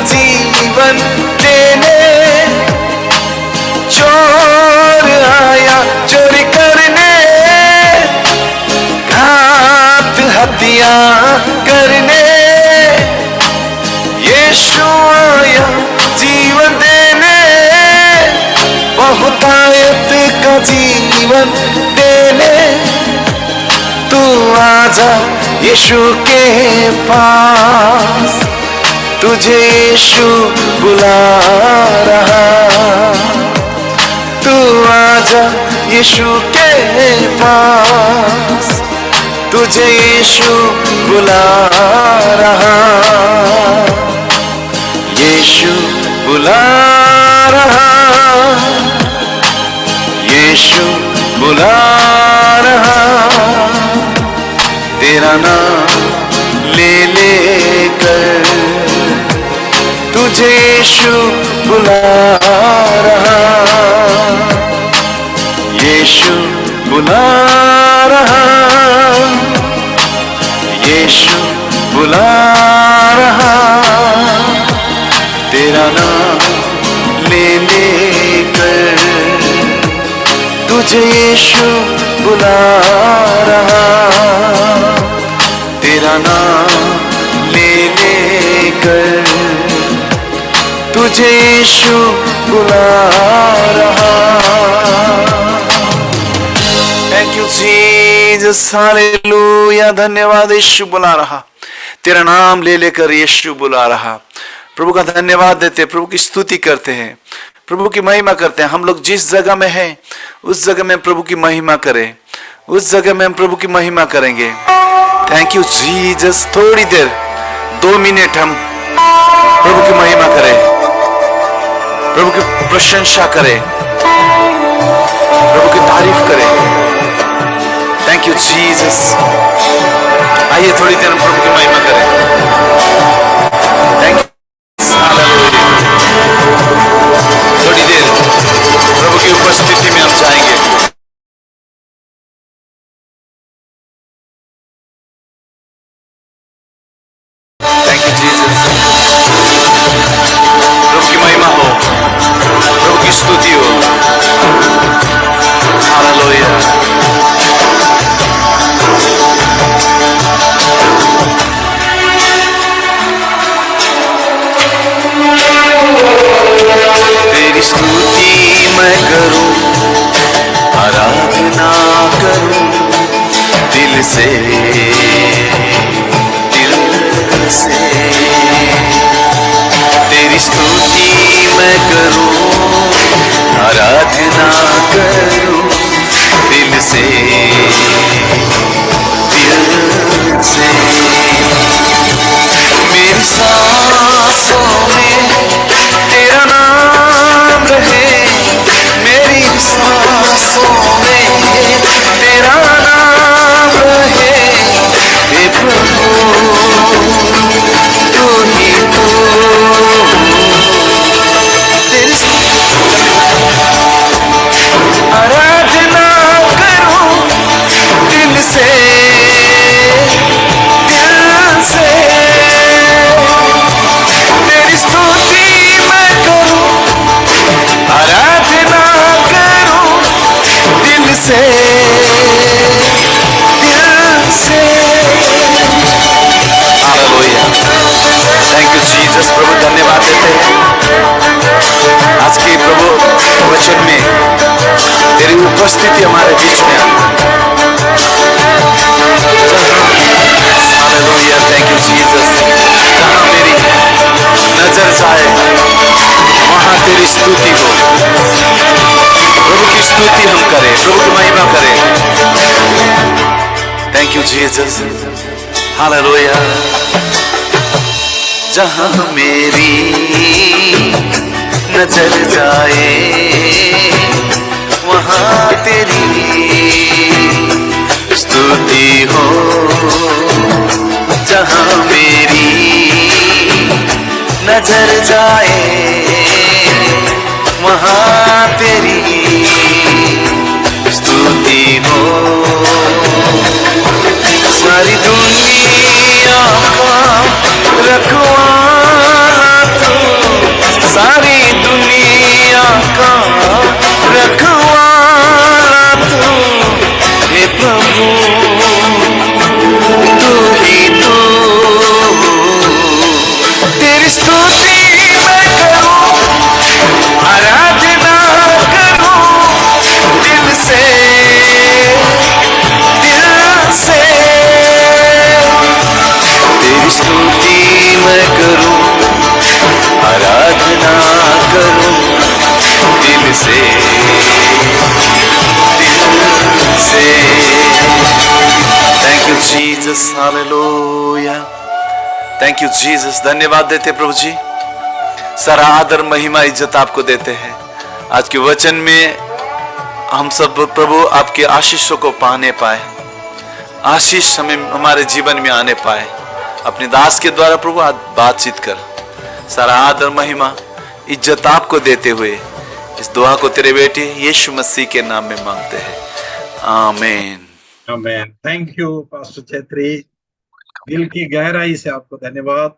जीवन देने। चोर आया चोरी करने, घात हत्या करने, यीशु आया जीवन देने, बहुतायत का जीवन देने। तू आजा यीशु के पास, तुझे यीशु बुला रहा। तू आजा यीशु के पास, तुझे यीशु बुला रहा। यीशु बुला रहा, यीशु बुला रहा। तेरा नाम ले लेकर तुझे यीशु बुला रहा। यीशु बुला रहा, यीशु बुला रहा। तेरा नाम ले लेकर तुझे यीशु बुला रहा। तेरा नाम ले लेकर तुझे यीशु बुला रहा। Thank you Jesus, hallelujah. धन्यवाद, यीशु बुला रहा। तेरा नाम ले लेकर यीशु बुला रहा। प्रभु का धन्यवाद देते, प्रभु की स्तुति करते हैं, प्रभु की महिमा करते हैं। हम लोग जिस जगह में हैं उस जगह में प्रभु की महिमा करें, उस जगह में हम प्रभु की महिमा करेंगे। Thank you Jesus. थोड़ी देर 2 मिनट हम प्रभु की महिमा करें, प्रभु की प्रशंसा करें, प्रभु की तारीफ करें। Thank you Jesus. आइए थोड़ी देर हम प्रभु की महिमा करें। Thank you. थोड़ी देर प्रभु की उपस्थिति में हम जाएंगे। Thank you Jesus. प्रभु की महिमा हो, प्रभु की स्तुति हो। हालेलुया। तेरी स्तुति मैं करूं, आराधना करूं दिल से, दिल से। तेरी स्तुति मैं करूं, आराधना करूं दिल से, दिल से। मेरी सांसों में तेरा नाम रहे, मेरी सांसों में तेरा नाम रहे। हे प्रभु तू ही तू, तेरी आराधना करूं दिल से, दिल से। तेरी स्तुति मैं करूं, आराधना करूं दिल से, दिल से। हालेलुया। Thank you Jesus. प्रभु धन्यवाद देते हैं आज के प्रभु वचन में तेरी उपस्थिति हमारे बीच में आई। हालेलुया। Thank you Jesus. जहां मेरी नजर जाए वहां तेरी स्तुति हो। प्रभु की स्तुति हम करें, प्रभु की महिमा करें। Thank you Jesus. हालेलुया। जहां मेरी नजर जाए वहां तेरी स्तुति हो। जहां मेरी नजर जाए वहां तेरी स्तुति हो। सारी दुनिया का रखवाला तू, हालेलुया। Thank you Jesus. धन्यवाद देते प्रभु जी, सारा आदर महिमा इज्जत आपको देते हैं। आज के वचन में हम सब प्रभु आपके आशीषों को पाने पाए, आशीष हमें हमारे जीवन में आने पाए। अपने दास के द्वारा प्रभु आज बातचीत कर, सारा आदर महिमा इज्जत आपको देते हुए इस दुआ को तेरे बेटे यीशु मसीह के नाम में मांगते हैं, आमीन। आमीन। थैंक यू पास्टर छेत्री, दिल की गहराई से आपको धन्यवाद।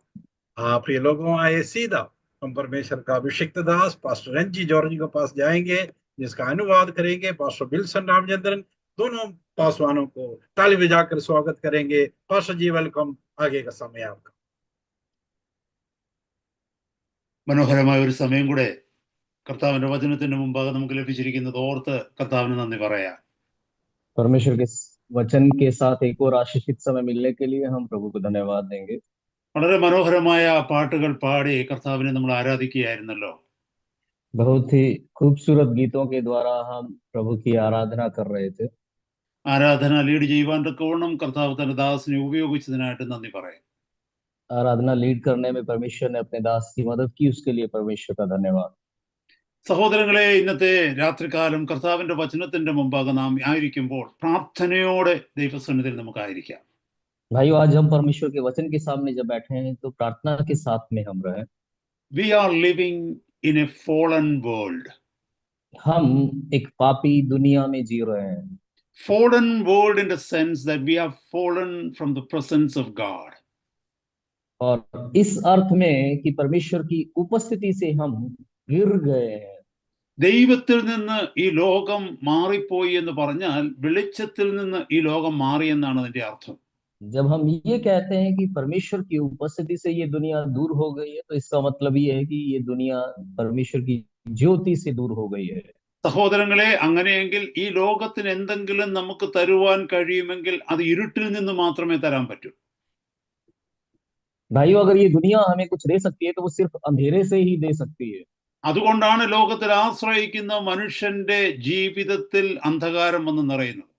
प्रिय लोगों, आए सीधा हम परमेश्वर का अभिषिक्त दास पास्टर रंजी जॉर्ज के पास जाएंगे, जिसका अनुवाद करेंगे पास्टर बिल्सन रामचंद्रन। दोनों पासवानों को ताली बजाकर स्वागत करेंगे। पास्टर जी वेलकम, आगे का समय आपका। മനോഹരമായ ഒരു സമയം കൂടെ കർത്താവിന്റെ വചനത്തിന് മുമ്പാകെ നമുക്ക് ലഭിച്ചിരിക്കുന്നത് ഓർത്ത് കർത്താവിന് നന്ദി പറയാം. परमेश्वर के वचन के साथ एक और आशीषित समय मिलने के लिए हम प्रभु को धन्यवाद देंगे। വളരെ മനോഹരമായ പാട്ടുകൾ പാടി കർത്താവിനെ നമ്മൾ ആരാധിക്കുകയായിരുന്നല്ലോ. बहुत ही खूबसूरत गीतों के द्वारा हम प्रभु की आराधना कर रहे थे। ആരാധന ലീഡ് ചെയ്യുവാൻ തക്കവണ്ണം കർത്താവ് തന്റെ ദാസനെ ഉപയോഗിച്ചതിനായിട്ട് നന്ദി പറയാം. आराधना लीड करने में परमेश्वर ने अपने दास की मदद की, उसके लिए परमेश्वर का धन्यवाद। സഹോദരങ്ങളെ, ഇന്നത്തെ രാത്രികാലം കർത്താവിന്റെ വചനത്തിന്റെ മുമ്പാകെ നാം ആയിരിക്കുമ്പോൾ പ്രാർത്ഥനയോടെ ദൈവസന്നിധിയിൽ നമുക്കായിരിക്കാം. भाइयों, आज हम परमेश्वर के वचन के सामने जब बैठे हैं तो प्रार्थना के साथ में हम रहे। We are living in a fallen world. हम एक पापी दुनिया में जी रहे हैं। Fallen world in the sense that we have fallen from the presence of God. और इस अर्थ में कि परमेश्वर की उपस्थिति से हम गिर गए हैं। ദൈവത്തിൽ നിന്ന് ഈ ലോകം മാറിപ്പോയി എന്ന് പറഞ്ഞാൽ വെളിച്ചത്തിൽ നിന്ന് ഈ ലോകം മാറി എന്നാണ് അതിന്റെ അർത്ഥം. जब हम ये कहते हैं कि परमेश्वर की उपस्थिति से ये दुनिया दूर हो गई है, तो इसका मतलब ये है कि ये दुनिया परमेश्वर की ज्योति से दूर हो गई है। സഹോദരങ്ങളെ, അങ്ങനെയെങ്കിൽ ഈ ലോകത്തിന് എന്തെങ്കിലും നമുക്ക് തരുവാൻ കഴിയുമെങ്കിൽ അത് ഇരുട്ടിൽ നിന്ന് മാത്രമേ തരാൻ പറ്റൂ. भाइयों, अगर ये दुनिया हमें कुछ दे सकती है तो वो सिर्फ अंधेरे से ही दे सकती है। അതുകൊണ്ടാണ് ലോകത്തിൽ ആശ്രയിക്കുന്ന മനുഷ്യന്റെ ജീവിതത്തിൽ അന്ധകാരം വന്ന് നിറയുന്നത്.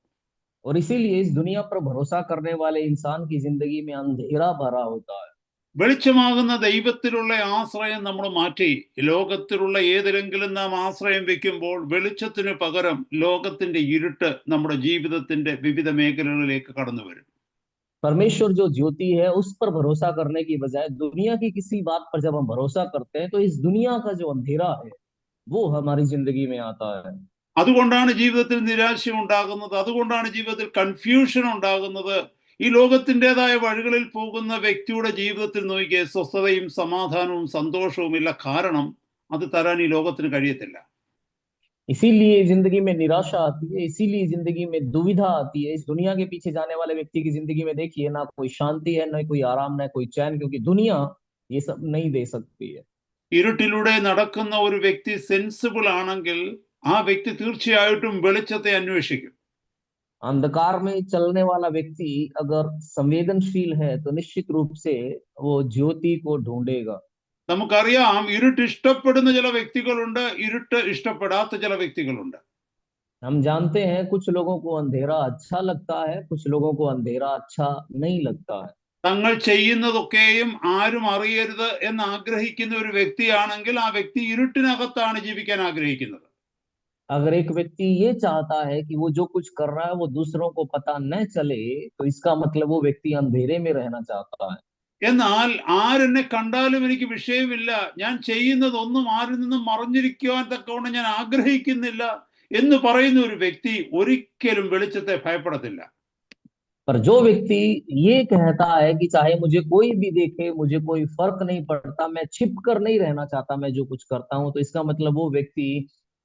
और इसीलिए इस दुनिया पर भरोसा करने वाले इंसान की जिंदगी में अंधेरा भरा होता है। വെളിച്ചമാകുന്ന ദൈവത്തിലുള്ള ആശ്രയം നമ്മൾ മാറ്റി ലോകത്തിലുള്ള ഏതിലെങ്കിലും നാം ആശ്രയം വെക്കുമ്പോൾ വെളിച്ചത്തിന് പകരം ലോകത്തിന്റെ ഇരുട്ട് നമ്മുടെ ജീവിതത്തിന്റെ വിവിധ മേഖലകളിലേക്ക് കടന്നു വരും. परमेश्वर जो ज्योति है उस पर भरोसा करने की बजाय दुनिया की किसी बात पर जब हम भरोसा करते हैं तो इस दुनिया का जो अंधेरा है वो हमारी जिंदगी में आता है। അതുകൊണ്ടാണ് ജീവിതത്തിൽ നിരാശ ഉണ്ടാകുന്നത്, അതുകൊണ്ടാണ് ജീവിതത്തിൽ കൺഫ്യൂഷൻ ഉണ്ടാകുന്നത്. ഈ ലോകത്തിൻ്റെതായ വഴികളിൽ പോകുന്ന വ്യക്തിയുടെ ജീവിതത്തിൽ നോക്കിയ സ്വസ്ഥതയും സമാധാനവും സന്തോഷവും ഇല്ല. കാരണം അത് തരാൻ ഈ ലോകത്തിന് കഴിയത്തില്ല. इसीलिए जिंदगी में निराशा आती है, इसीलिए जिंदगी में दुविधा आती है। इस दुनिया के पीछे जाने वाले व्यक्ति की जिंदगी में देखिए, ना कोई शांति है, ना कोई आराम, ना कोई चैन, क्योंकि दुनिया ये सब नहीं दे सकती है। ഇരുട്ടിലൂടെ നടക്കുന്ന ഒരു വ്യക്തി സെൻസിബിൾ ആണെങ്കിൽ ആ വ്യക്തി തീർച്ചയായിട്ടും വെളിച്ചത്തെ അന്വേഷിക്കും. अंधकार में चलने वाला व्यक्ति अगर संवेदनशील है तो निश्चित रूप से वो ज्योति को ढूंढेगा। നമുക്കറിയാം, ഇരുട്ട് ഇഷ്ടപ്പെടുന്ന ചില വ്യക്തികളുണ്ട്, ഇരുട്ട് ഇഷ്ടപ്പെടാത്ത ചില വ്യക്തികളുണ്ട്. हम जानते हैं कुछ लोगों को अंधेरा अच्छा लगता है, कुछ लोगों को अंधेरा अच्छा नहीं लगता है। തങ്ങൾ ചെയ്യുന്നതൊക്കെയും ആരും അറിയരുത് എന്ന് ആഗ്രഹിക്കുന്ന ഒരു വ്യക്തിയാണെങ്കിൽ ആ വ്യക്തി ഇരുട്ടിനകത്താണ് ജീവിക്കാൻ ആഗ്രഹിക്കുന്നത്. अगर एक व्यक्ति ये चाहता है कि वो जो कुछ कर रहा है वो दूसरों को पता न चले, तो इसका मतलब वो व्यक्ति अंधेरे में रहना चाहता है। എന്നാൽ ആരെന്നെ കണ്ടാലും എനിക്ക് വിഷയമില്ല, ഞാൻ ചെയ്യുന്നതൊന്നും ആരിൽ നിന്നും മറഞ്ഞിരിക്കുവാൻ തക്കവണ്ണം ഞാൻ ആഗ്രഹിക്കുന്നില്ല എന്ന് പറയുന്ന ഒരു വ്യക്തി ഒരിക്കലും വെളിച്ചത്തെ ഭയപ്പെടത്തില്ല. पर जो व्यक्ति ये कहता है कि चाहे मुझे कोई भी देखे, मुझे कोई फर्क नहीं पड़ता, मैं छिप कर नहीं रहना चाहता, मैं जो कुछ करता हूं, तो इसका मतलब वो व्यक्ति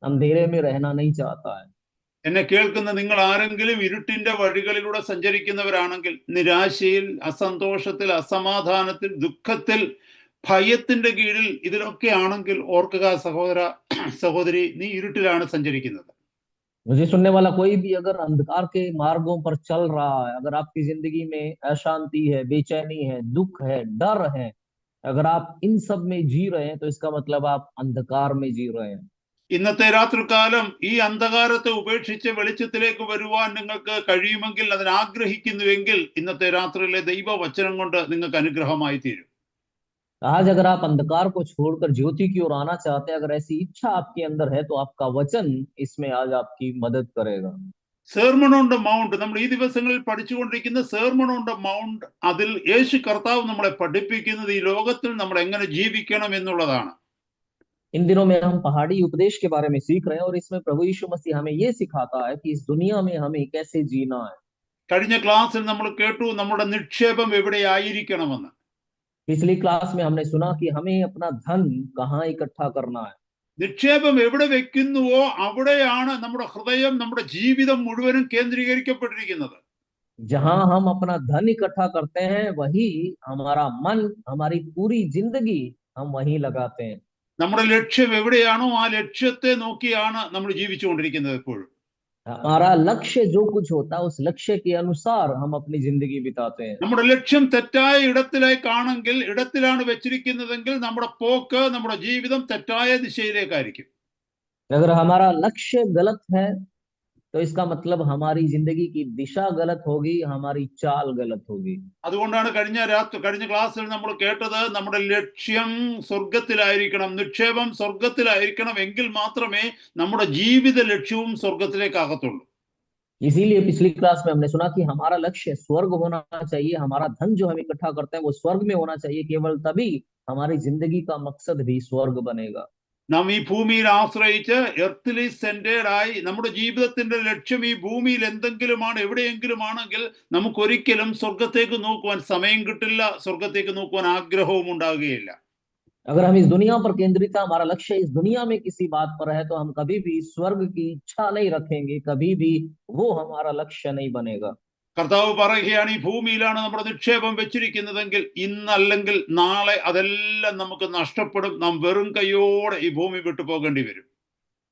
अंधेरे में रहना नहीं चाहता है। എന്നെ കേൾക്കുന്ന നിങ്ങൾ ആരെങ്കിലും ഇരുട്ടിന്റെ വഴികളിലൂടെ സഞ്ചരിക്കുന്നവരാണെങ്കിൽ, നിരാശയിൽ, അസന്തോഷത്തിൽ, അസമാധാനത്തിൽ, ദുഃഖത്തിൽ, ഭയത്തിന്റെ കീഴിൽ ഇതിലൊക്കെ ആണെങ്കിൽ ഓർക്കുക സഹോദര സഹോദരി, നീ ഇരുട്ടിലാണ് സഞ്ചരിക്കുന്നത്. मुझे सुनने वाला कोई भी अगर अंधकार के मार्गों पर चल रहा है, अगर आपकी जिंदगी में अशांति है, बेचैनी है, दुख है, डर है, अगर आप इन सब में जी रहे हैं तो इसका मतलब आप अंधकार में जी रहे हैं। ഇന്നത്തെ രാത്രികാലം ഈ അന്ധകാരത്തെ ഉപേക്ഷിച്ച് വെളിച്ചത്തിലേക്ക് വരുവാൻ നിങ്ങൾക്ക് കഴിയുമെങ്കിൽ, അതിന് ആഗ്രഹിക്കുന്നുവെങ്കിൽ, ഇന്നത്തെ രാത്രിയിലെ ദൈവവചനം കൊണ്ട് നിങ്ങൾക്ക് അനുഗ്രഹമായി തീരും. आज अगर आप अंधकार को छोड़कर ज्योति की ओर आना चाहते हैं, अगर ऐसी इच्छा आपके अंदर है, तो आपका वचन इसमें आज आपकी मदद करेगा। സെർമൺ ഓൺ ദ മൗണ്ട്, നമ്മൾ ഈ ദിവസങ്ങളിൽ പഠിച്ചുകൊണ്ടിരിക്കുന്ന സെർമൺ ഓൺ ദ മൗണ്ട്, അതിൽ യേശു കർത്താവ് നമ്മളെ പഠിപ്പിക്കുന്നത് ഈ ലോകത്തിൽ നമ്മൾ എങ്ങനെ ജീവിക്കണം എന്നുള്ളതാണ്. इन दिनों में हम पहाड़ी उपदेश के बारे में सीख रहे हैं, और इसमें प्रभु यीशु मसीह हमें ये सिखाता है कि इस दुनिया में हमें कैसे जीना है। കഴിഞ്ഞ ക്ലാസ്സിൽ നമ്മൾ കേട്ടു നമ്മുടെ നിക്ഷേപം എവിടെയായിരിക്കണമെന്ന്. पिछली क्लास में हमने सुना कि हमें अपना धन कहाँ इकट्ठा करना है। നിക്ഷേപം എവിടെ വെക്കുന്നുവോ അവിടെയാണ് നമ്മുടെ ഹൃദയം, നമ്മുടെ ജീവിതം മുഴുവനും കേന്ദ്രീകരിക്കപ്പെട്ടിരിക്കുന്നത്. जहां हम अपना धन इकट्ठा करते हैं, वही हमारा मन, हमारी पूरी जिंदगी हम वहीं लगाते हैं। നമ്മുടെ ലക്ഷ്യം എവിടെയാണോ ആ ലക്ഷ്യത്തെ നോക്കിയാണ് നമ്മൾ ജീവിച്ചുകൊണ്ടിരിക്കുന്നത് എപ്പോഴും. हमारा लक्ष्य जो कुछ होता है, उस लक्ष्य के अनुसार हम अपनी जिंदगी बिताते हैं। നമ്മുടെ ലക്ഷ്യം തെറ്റായ ഇടത്തിലേക്കാണെങ്കിൽ, ഇടത്തിലാണ് വെച്ചിരിക്കുന്നതെങ്കിൽ, നമ്മുടെ പോക്ക്, നമ്മുടെ ജീവിതം തെറ്റായ ദിശയിലേക്കായിരിക്കും. अगर हमारा लक्ष्य गलत है, तो इसका मतलब हमारी जिंदगी की दिशा गलत होगी, हमारी चाल गलत होगी। അതുകൊണ്ടാണ് കഴിഞ്ഞ ക്ലാസ്സിൽ നമ്മൾ കേട്ടത്, നമ്മുടെ ലക്ഷ്യം സ്വർഗത്തിലായിരിക്കണം, നിക്ഷേപം സ്വർഗത്തിലായിരിക്കണം, എങ്കിൽ മാത്രമേ നമ്മുടെ ജീവിത ലക്ഷ്യവും സ്വർഗത്തിലേക്കാകത്തുള്ളൂ. इसीलिए पिछली क्लास में हमने सुना कि हमारा लक्ष्य स्वर्ग होना चाहिए, हमारा धन जो हम इकट्ठा करते हैं वो स्वर्ग में होना चाहिए। केवल तभी हमारी जिंदगी का मकसद भी स्वर्ग बनेगा। നാം ഈ ഭൂമിയിൽ ആശ്രയിച്ച് എർത്തിലി സെന്റേഡ് ആയി നമ്മുടെ ജീവിതത്തിന്റെ ലക്ഷ്യം ഈ ഭൂമിയിൽ എന്തെങ്കിലുമാണ്, എവിടെയെങ്കിലും ആണെങ്കിൽ, നമുക്കൊരിക്കലും സ്വർഗത്തേക്ക് നോക്കുവാൻ സമയം കിട്ടില്ല, സ്വർഗത്തേക്ക് നോക്കുവാൻ ആഗ്രഹവും ഉണ്ടാകുകയില്ല. अगर हम इस दुनिया पर केंद्रित है, हमारा लक्ष्य इस दुनिया में किसी बात पर है, तो हम कभी भी स्वर्ग की इच्छा नहीं रखेंगे, कभी भी वो हमारा लक्ष्य नहीं बनेगा। കർത്താവ് പറയുകയാണ്, ഈ ഭൂമിയിലാണ് നമ്മുടെ നിക്ഷേപം വെച്ചിരിക്കുന്നതെങ്കിൽ ഇന്നല്ലെങ്കിൽ നാളെ അതെല്ലാം നമുക്ക് നഷ്ടപ്പെടും, നാം വെറും കൈയോടെ ഈ ഭൂമി വിട്ടു പോകേണ്ടി വരും.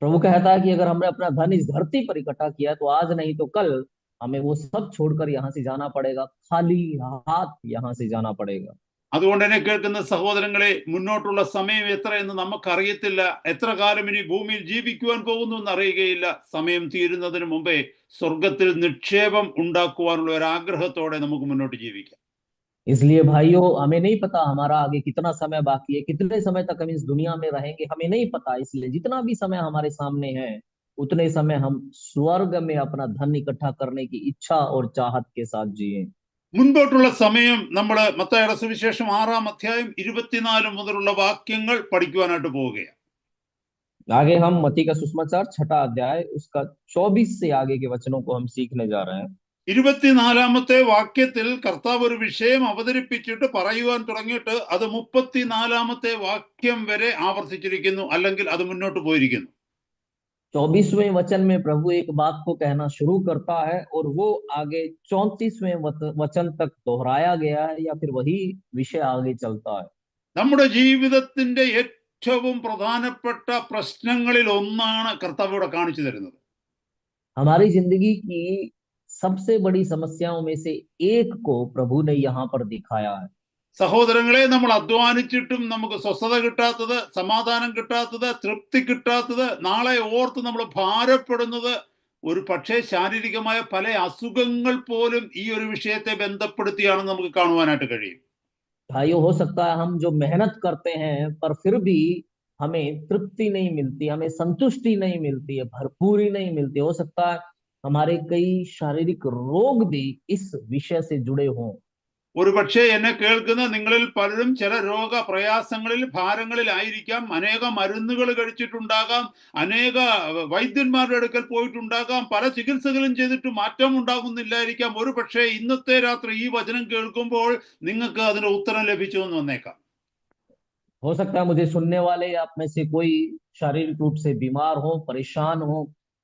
प्रभु कहता है कि अगर हमने अपना धन इस धरती पर इकट्ठा किया, तो आज नहीं तो कल हमें वो सब छोड़कर यहाँ से जाना पड़ेगा, खाली हाथ यहाँ से जाना पड़ेगा। അതുകൊണ്ട് എന്നെ കേൾക്കുന്ന സഹോദരങ്ങളെ, മുന്നോട്ടുള്ള സമയം എത്രയെന്ന് നമുക്കറിയത്തില്ല. എത്ര കാലം ഇനി ഭൂമിയിൽ ജീവിക്കുവാൻ പോകുന്നു എന്ന് അറിയുകയില്ല. സമയം തീരുന്നതിന് മുമ്പേ സ്വർഗത്തിൽ നിക്ഷേപം ഉണ്ടാക്കുവാനുള്ള ഒരു ആഗ്രഹത്തോടെ നമുക്ക് മുന്നോട്ട് ജീവിക്കാം. इसलिए भाइयों, हमें नहीं पता हमारा आगे कितना समय बाकी है, कितने समय तक हम इस दुनिया में रहेंगे, हमें नहीं पता। इसलिए जितना भी समय हमारे सामने है, उतने समय हम स्वर्ग में अपना धन इकट्ठा करने की इच्छा और चाहत के साथ जिए। മുൻപോട്ടുള്ള സമയം നമ്മൾ മത്തായിയുടെ സുവിശേഷം 6-ാം അധ്യായം 24 മുതലുള്ള വാക്യങ്ങൾ പഠിക്കുവാനായിട്ട് പോവുകയാണ്. आगे हम मत्ती का सुसमाचार 6वां अध्याय उसका 24 से आगे के वचनों को हम सीखने जा रहे हैं। 24-ാമത്തെ വാക്യത്തിൽ കർത്താവ് ഒരു വിഷയം അവതരിപ്പിച്ചിട്ട് പറയുവാൻ തുടങ്ങിയിട്ട് അത് 34-ാമത്തെ വാക്യം വരെ ആവർത്തിച്ചിരിക്കുന്നു, അല്ലെങ്കിൽ അത് മുന്നോട്ട് പോയിരിക്കുന്നു. 24वें वचन में प्रभु एक बात को कहना शुरू करता है, और वो आगे 34वें वचन तक दोहराया गया है, या फिर वही विषय आगे चलता है। നമ്മുടെ ജീവിതത്തിന്റെ ഏറ്റവും പ്രധാനപ്പെട്ട പ്രശ്നങ്ങളിൽ ഒന്നാണ് കർത്താവ് ഇവിടെ കാണിച്ചു തരുന്നത്. हमारी जिंदगी की सबसे बड़ी समस्याओं में से एक को प्रभु ने यहाँ पर दिखाया है। സഹോദരങ്ങളെ, നമ്മൾ അധ്വാനിച്ചിട്ടും നമുക്ക് സ്വസ്ഥത കിട്ടാത്തത്, സമാധാനം കിട്ടാത്തത്, തൃപ്തി കിട്ടാത്തത്, നാളെ ഓർത്ത് നമ്മൾ ഭാരപ്പെടുന്നത്, ഒരു പക്ഷേ ശാരീരികമായ പല അസുഖങ്ങൾ പോലും ഈ ഒരു വിഷയത്തെ ബന്ധപ്പെടുത്തിയാണെന്ന് നമുക്ക് കാണുവാനായിട്ട് കഴിയും. भाइयों, हो सकता है हम जो मेहनत करते हैं पर फिर भी हमें तृप्ति नहीं मिलती, हमें संतुष्टि नहीं मिलती है, भरपूरी नहीं मिलती। हो सकता है हमारे कई शारीरिक रोग भी इस विषय से जुड़े हों। ഒരു പക്ഷേ എന്നെ കേൾക്കുന്ന നിങ്ങളിൽ പലരും ചില രോഗ പ്രയാസങ്ങളിൽ, ഭാരങ്ങളിലായിരിക്കാം. അനേക മരുന്നുകൾ കഴിച്ചിട്ടുണ്ടാകാം, അനേക വൈദ്യന്മാരുടെ അടുക്കൽ പോയിട്ടുണ്ടാകാം, പല ചികിത്സകളും ചെയ്തിട്ട് മാറ്റം ഉണ്ടാകുന്നില്ലായിരിക്കാം. ഒരു പക്ഷേ ഇന്നത്തെ രാത്രി ഈ വചനം കേൾക്കുമ്പോൾ നിങ്ങൾക്ക് അതിന് ഉത്തരം ലഭിച്ചു എന്ന് വന്നേക്കാം. हो सकता है मुझे सुनने वाले आप में से कोई शारीरिक रूप से बीमार हो, परेशान हो,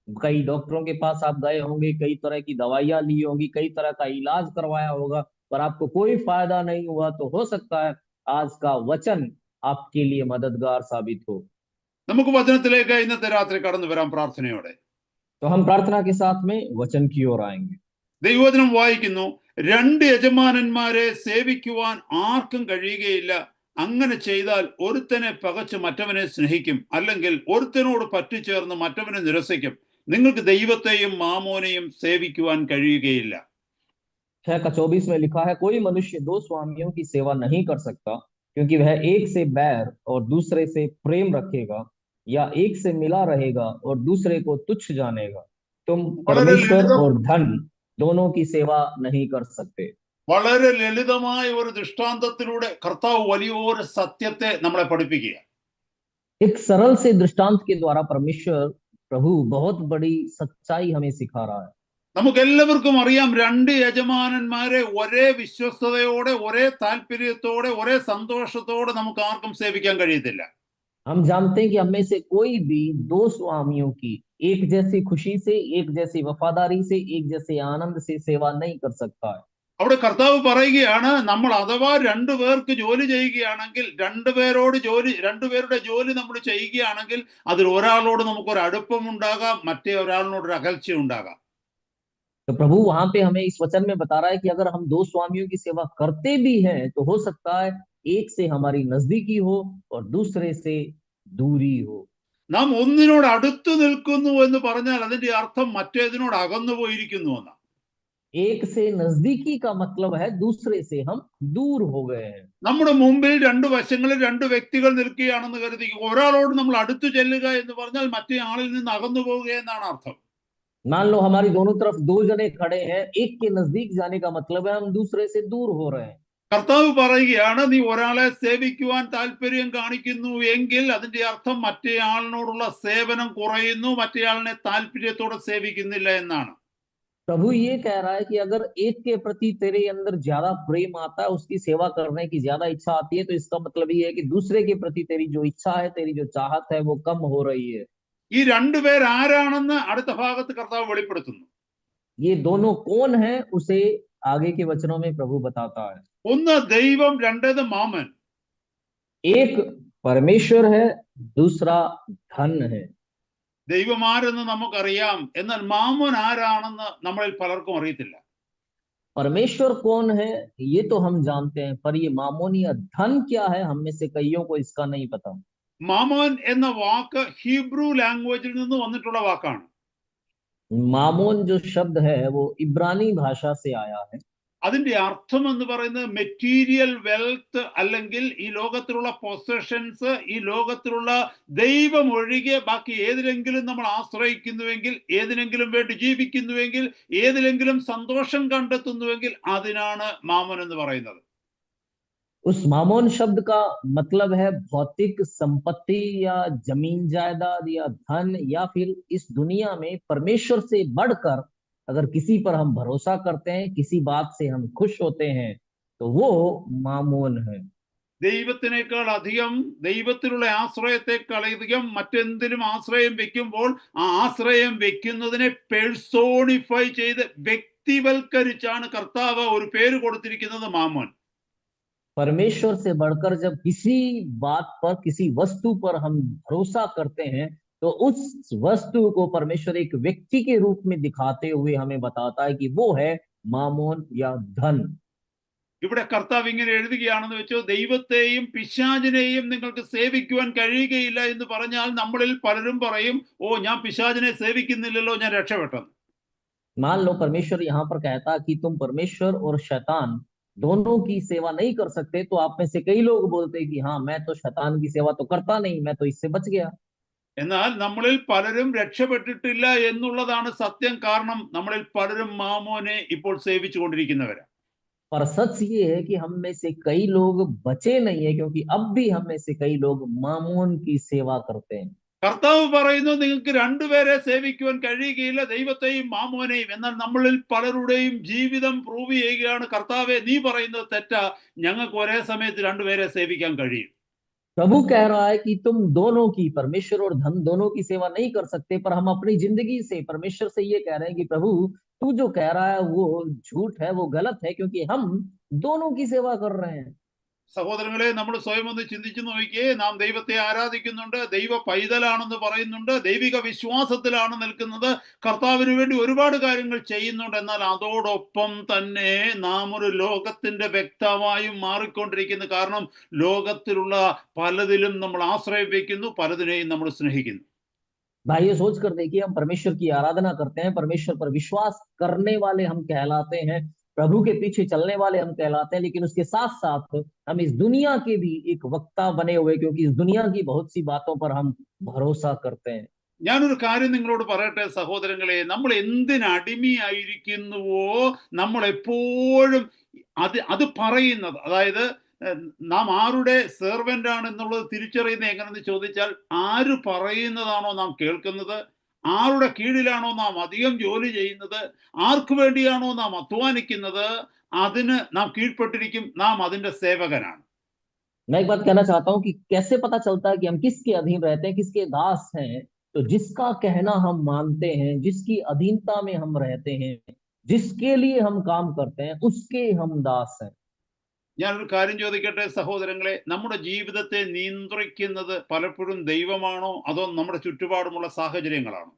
कई डॉक्टरों के पास आप गए होंगे, कई तरह की दवाइयां ली होंगी, कई तरह का इलाज करवाया होगा, पर आपको कोई फायदा नहीं हुआ। तो हो सकता है आज का वचन आपके लिए मददगार साबित हो। നമുക്ക് വചനത്തിലേക്ക് ഇന്നത്തെ രാത്രി കടന്നു വരാം പ്രാർത്ഥനയോടെ. तो हम प्रार्थना के साथ में वचन की ओर आएंगे। ദൈവവചനം വായിക്കുന്നു, 2 യജമാനന്മാരെ സേവിക്കുവാൻ ആർക്കും കഴിയുകയില്ല, അങ്ങനെ ചെയ്താൽ ഒരുത്തനെ പകച്ച് മറ്റവനെ സ്നേഹിക്കും, അല്ലെങ്കിൽ ഒരുത്തനോട് പറ്റിച്ചേർന്ന് മറ്റവനെ നിരസിക്കും. നിങ്ങൾക്ക് ദൈവത്തെയും മാമോനെയും സേവിക്കുവാൻ കഴിയുകയില്ല. 6:24 में लिखा है, कोई मनुष्य दो स्वामियों की सेवा नहीं कर सकता, क्योंकि वह एक से बैर और दूसरे से प्रेम रखेगा, या एक से मिला रहेगा और दूसरे को तुच्छ जानेगा। तुम വളരെ परमेश्वर ലളിതം और धन दोनों की सेवा नहीं कर सकते। വളരെ ലളിതമായ ഒരു ദൃഷ്ടാന്തത്തിലൂടെ കർത്താവ് വലിയൊരു സത്യത്തെ നമ്മളെ പഠിപ്പിക്കുക. एक सरल से दृष्टांत के द्वारा परमेश्वर प्रभु बहुत बड़ी सच्चाई हमें सिखा रहा है। നമുക്കെല്ലാവർക്കും അറിയാം, രണ്ട് യജമാനന്മാരെ ഒരേ വിശ്വസ്തയോടെ, ഒരേ താല്പര്യത്തോടെ, ഒരേ സന്തോഷത്തോടെ നമുക്ക് ആർക്കും സേവിക്കാൻ കഴിയത്തില്ല. हम जानते हैं कि हम में से कोई भी दो स्वामियों की एक जैसी खुशी से, एक जैसी वफादारी से, एक जैसे आनंद से सेवा नहीं कर सकता है। അവിടെ കർത്താവ് പറയുകയാണ്, നമ്മൾ അഥവാ രണ്ടുപേർക്ക് ജോലി ചെയ്യുകയാണെങ്കിൽ, രണ്ടുപേരുടെ ജോലി നമ്മൾ ചെയ്യുകയാണെങ്കിൽ അതിൽ ഒരാളോട് നമുക്കൊരു അടുപ്പം ഉണ്ടാകാം, മറ്റേ ഒരാളിനോട് ഒരു അകൽച്ച ഉണ്ടാകാം. तो प्रभु वहां पे हमें इस वचन में बता रहा है कि अगर हम दो स्वामियों की सेवा करते भी हैं तो हो सकता है एक से हमारी नजदीकी हो और दूसरे से दूरी हो। നാം ഒന്നിനോട് അടുത്തു നിൽക്കുന്നു എന്ന് പറഞ്ഞാൽ അതിന്റെ അർത്ഥം മറ്റേതിനോട് അകന്നു പോയിരിക്കുന്നു എന്നാണ്. एक से नजदीकी का मतलब है दूसरे से हम दूर हो गए हैं। നമ്മുടെ മുമ്പിൽ രണ്ട് വശങ്ങളിൽ രണ്ട് വ്യക്തികൾ നിൽക്കുകയാണെന്ന് കരുതി ഒരാളോട് നമ്മൾ അടുത്തു ചെല്ലുക എന്ന് പറഞ്ഞാൽ മറ്റേ ആളിൽ നിന്ന് അകന്നു പോവുക എന്നാണ് അർത്ഥം. मान लो हमारी दोनों तरफ दो जने खड़े हैं, एक के नजदीक जाने का मतलब है हम दूसरे से दूर हो रहे हैं। കർത്താവ് പറയുകയാണ്, നീ ഒരാളെ സേവിക്കുവാൻ താല്പര്യം കാണിക്കുന്നു എങ്കിൽ അതിന്റെ അർത്ഥം മറ്റേ ആളിനോടുള്ള സേവനം കുറയുന്നു, മറ്റേ ആളിനെ താല്പര്യത്തോടെ സേവിക്കുന്നില്ല എന്നാണ്. प्रभु ये कह रहा है कि अगर एक के प्रति तेरे अंदर ज्यादा प्रेम आता है, उसकी सेवा करने की ज्यादा इच्छा आती है, तो इसका मतलब ये है कि दूसरे के प्रति तेरी जो इच्छा है, तेरी जो चाहत है, वो कम हो रही है। ഈ രണ്ടുപേർ ആരാണെന്ന് അടുത്ത ഭാഗത്ത് കർത്താവ് വെളിപ്പെടുത്തുന്നു. ये दोनों कौन है उसे आगे के वचनों में प्रभु बताता है। ഒന്ന് ദൈവം, രണ്ടേത് മാമൻ. एक परमेश्वर है, दूसरा धन है। ദൈവം ആരെന്ന് നമുക്കറിയാം, എന്നാൽ മാമൻ ആരാണെന്ന് നമ്മളിൽ പലർക്കും അറിയത്തില്ല. परमेश्वर कौन है ये तो हम जानते हैं, पर ये मामोन या धन क्या है, हम में से कईयों को इसका नहीं पता। മാമോൻ എന്ന വാക്ക് ഹീബ്രു ലാംഗ്വേജിൽ നിന്ന് വന്നിട്ടുള്ള വാക്കാണ്. मामोन जो शब्द है वो इब्रानी भाषा से आया है। അതിന്റെ അർത്ഥം എന്ന് പറയുന്നത് മെറ്റീരിയൽ വെൽത്ത്, അല്ലെങ്കിൽ ഈ ലോകത്തിലുള്ള പൊസഷൻസ്, ഈ ലോകത്തിലുള്ള ദൈവം ഒഴികെ ബാക്കി ഏതിലെങ്കിലും നമ്മൾ ആശ്രയിക്കുന്നുവെങ്കിൽ, ഏതിനെങ്കിലും വേണ്ടി ജീവിക്കുന്നുവെങ്കിൽ, ഏതിലെങ്കിലും സന്തോഷം കണ്ടെത്തുന്നുവെങ്കിൽ അതിനാണ് മാമൻ എന്ന് പറയുന്നത്. उस मामोन शब्द का मतलब है भौतिक संपत्ति या जमीन जायदाद या धन, या फिर इस दुनिया में परमेश्वर से बढ़कर अगर किसी पर हम भरोसा करते हैं, किसी बात से हम खुश होते हैं, तो वो मामोन है। ദൈവത്തിനേക്കാൾ അധികം, ദൈവത്തിലുള്ള ആശ്രയത്തെക്കാൾ അധികം മറ്റെന്തിലും ആശ്രയം വെക്കുമ്പോൾ ആ ആശ്രയം വെക്കുന്നതിനെ പേഴ്സോണിഫൈ ചെയ്ത് വ്യക്തിവൽക്കരിച്ചാണ് കർത്താവ് ഒരു പേര് കൊടുത്തിരിക്കുന്നത്, മാമോൻ. परमेश्वर से बढ़कर जब किसी बात पर, किसी वस्तु पर हम भरोसा करते हैं, तो उस वस्तु को परमेश्वर एक व्यक्ति के रूप में दिखाते हुए हमें बताता है कि वो है मामोन या धन। ഇവിടെ കർത്താവ് ഇങ്ങനെ എഴുതുകയാണെന്ന് വെച്ചോ, ദൈവത്തെയും പിശാചിനെയും നിങ്ങൾക്ക് സേവിക്കുവാൻ കഴിയുകയില്ല എന്ന് പറഞ്ഞാൽ നമ്മളിൽ പലരും പറയും, ഓ ഞാൻ പിശാചിനെ സേവിക്കുന്നില്ലല്ലോ, ഞാൻ രക്ഷപ്പെട്ടെന്ന്. मान लो परमेश्वर यहाँ पर कहता कि तुम परमेश्वर और शैतान दोनों की सेवा नहीं कर सकते, तो आप में से कई लोग बोलते कि हाँ, मैं तो शैतान की सेवा तो करता नहीं, मैं तो इससे बच गया। എന്നാൽ നമ്മളിൽ പലരും രക്ഷപ്പെട്ടിട്ടില്ല എന്നുള്ളതാണ് സത്യം. കാരണം നമ്മളിൽ പലരും മാമോനെ ഇപ്പോൾ സേവിച്ചു കൊണ്ടിരിക്കുന്നവരാ. पर सच ये है कि हम में से कई लोग बचे नहीं है, क्योंकि अब भी हम में से कई लोग मामोन की सेवा करते हैं। കർത്താവ് പറയുന്നു, നിങ്ങൾക്ക് രണ്ടുപേരെ സേവിക്കുവാൻ കഴിയുകയില്ല, ദൈവത്തെയും മാമോനെയും. എന്നാൽ നമ്മളിൽ പലരുടെയും ജീവിതം പ്രൂവ് ചെയ്യുകയാണ്, കർത്താവെ നീ പറയുന്നത് തെറ്റാ, ഞങ്ങൾക്ക് ഒരേ സമയത്ത് രണ്ടുപേരെ സേവിക്കാൻ കഴിയും. प्रभु कह रहा है कि तुम दोनों की, परमेश्वर और धन दोनों की सेवा नहीं कर सकते, पर हम अपनी जिंदगी से परमेश्वर से ये कह रहे हैं कि प्रभु तू जो कह रहा है वो झूठ है, वो गलत है, क्योंकि हम दोनों की सेवा कर रहे हैं। സഹോദരങ്ങളെ, നമ്മൾ സ്വയം ഒന്ന് ചിന്തിച്ചു നോക്കിയേ. നാം ദൈവത്തെ ആരാധിക്കുന്നുണ്ട്, ദൈവ പൈതലാണെന്ന് പറയുന്നുണ്ട്, ദൈവിക വിശ്വാസത്തിലാണ് നിൽക്കുന്നത്, കർത്താവിന് വേണ്ടി ഒരുപാട് കാര്യങ്ങൾ ചെയ്യുന്നുണ്ട്. എന്നാൽ അതോടൊപ്പം തന്നെ നാം ഒരു ലോകത്തിന്റെ വ്യക്തമായും മാറിക്കൊണ്ടിരിക്കുന്നു. കാരണം ലോകത്തിലുള്ള പലതിലും നമ്മൾ ആശ്രയം വയ്ക്കുന്നു, പലതിനെയും നമ്മൾ സ്നേഹിക്കുന്നു. भाई ये सोच कर देखिए, हम परमेश्वर की आराधना करते हैं, परमेश्वर पर विश्वास करने वाले हम कहलाते हैं, प्रभु के पीछे चलने वाले हम कहलाते हैं, लेकिन उसके साथ साथ हम इस दुनिया के भी एक वक्ता बने हुए, क्योंकि इस दुनिया की बहुत सी बातों पर हम भरोसा करते हैं। ഞാനൊരു കാര്യം നിങ്ങളോട് പറയട്ടെ സഹോദരങ്ങളെ, നമ്മൾ എന്തിനടിമയായിരിക്കുന്നുവോ നമ്മൾ എപ്പോഴും അത് പറയുന്നത്, അതായത് നാം ആരുടെ സെർവൻ്റ് ആണ് എന്നുള്ളത് തിരിച്ചറിയുന്നത് എങ്ങനെയെന്ന് ചോദിച്ചാൽ, ആര് പറയുന്നതാണോ നാം കേൾക്കുന്നത്, ആരുടെ കീഴിലാണോ നാം അധികം ജോലി ചെയ്യുന്നത്, ആർക്ക് വേണ്ടിയാണോ നാം അധ്വാനിക്കുന്നത്, അതിന് നാം കീഴ്പ്പെട്ടിരിക്കും, നാം അതിൻ്റെ സേവകനാണ്. मैं एक बात कहना चाहता हूँ कि कैसे पता चलता है कि हम किसके अधीन रहते हैं, किसके दास हैं। तो जिसका कहना हम मानते हैं, जिसकी अधीनता में हम रहते हैं, जिसके लिए हम काम करते हैं, उसके हम दास हैं। ഞാനൊരു കാര്യം ചോദിക്കട്ടെ സഹോദരങ്ങളെ, നമ്മുടെ ജീവിതത്തെ നിയന്ത്രിക്കുന്നത് പലപ്പോഴും ദൈവമാണോ അതോ നമ്മുടെ ചുറ്റുപാടുമുള്ള സാഹചര്യങ്ങളാണോ?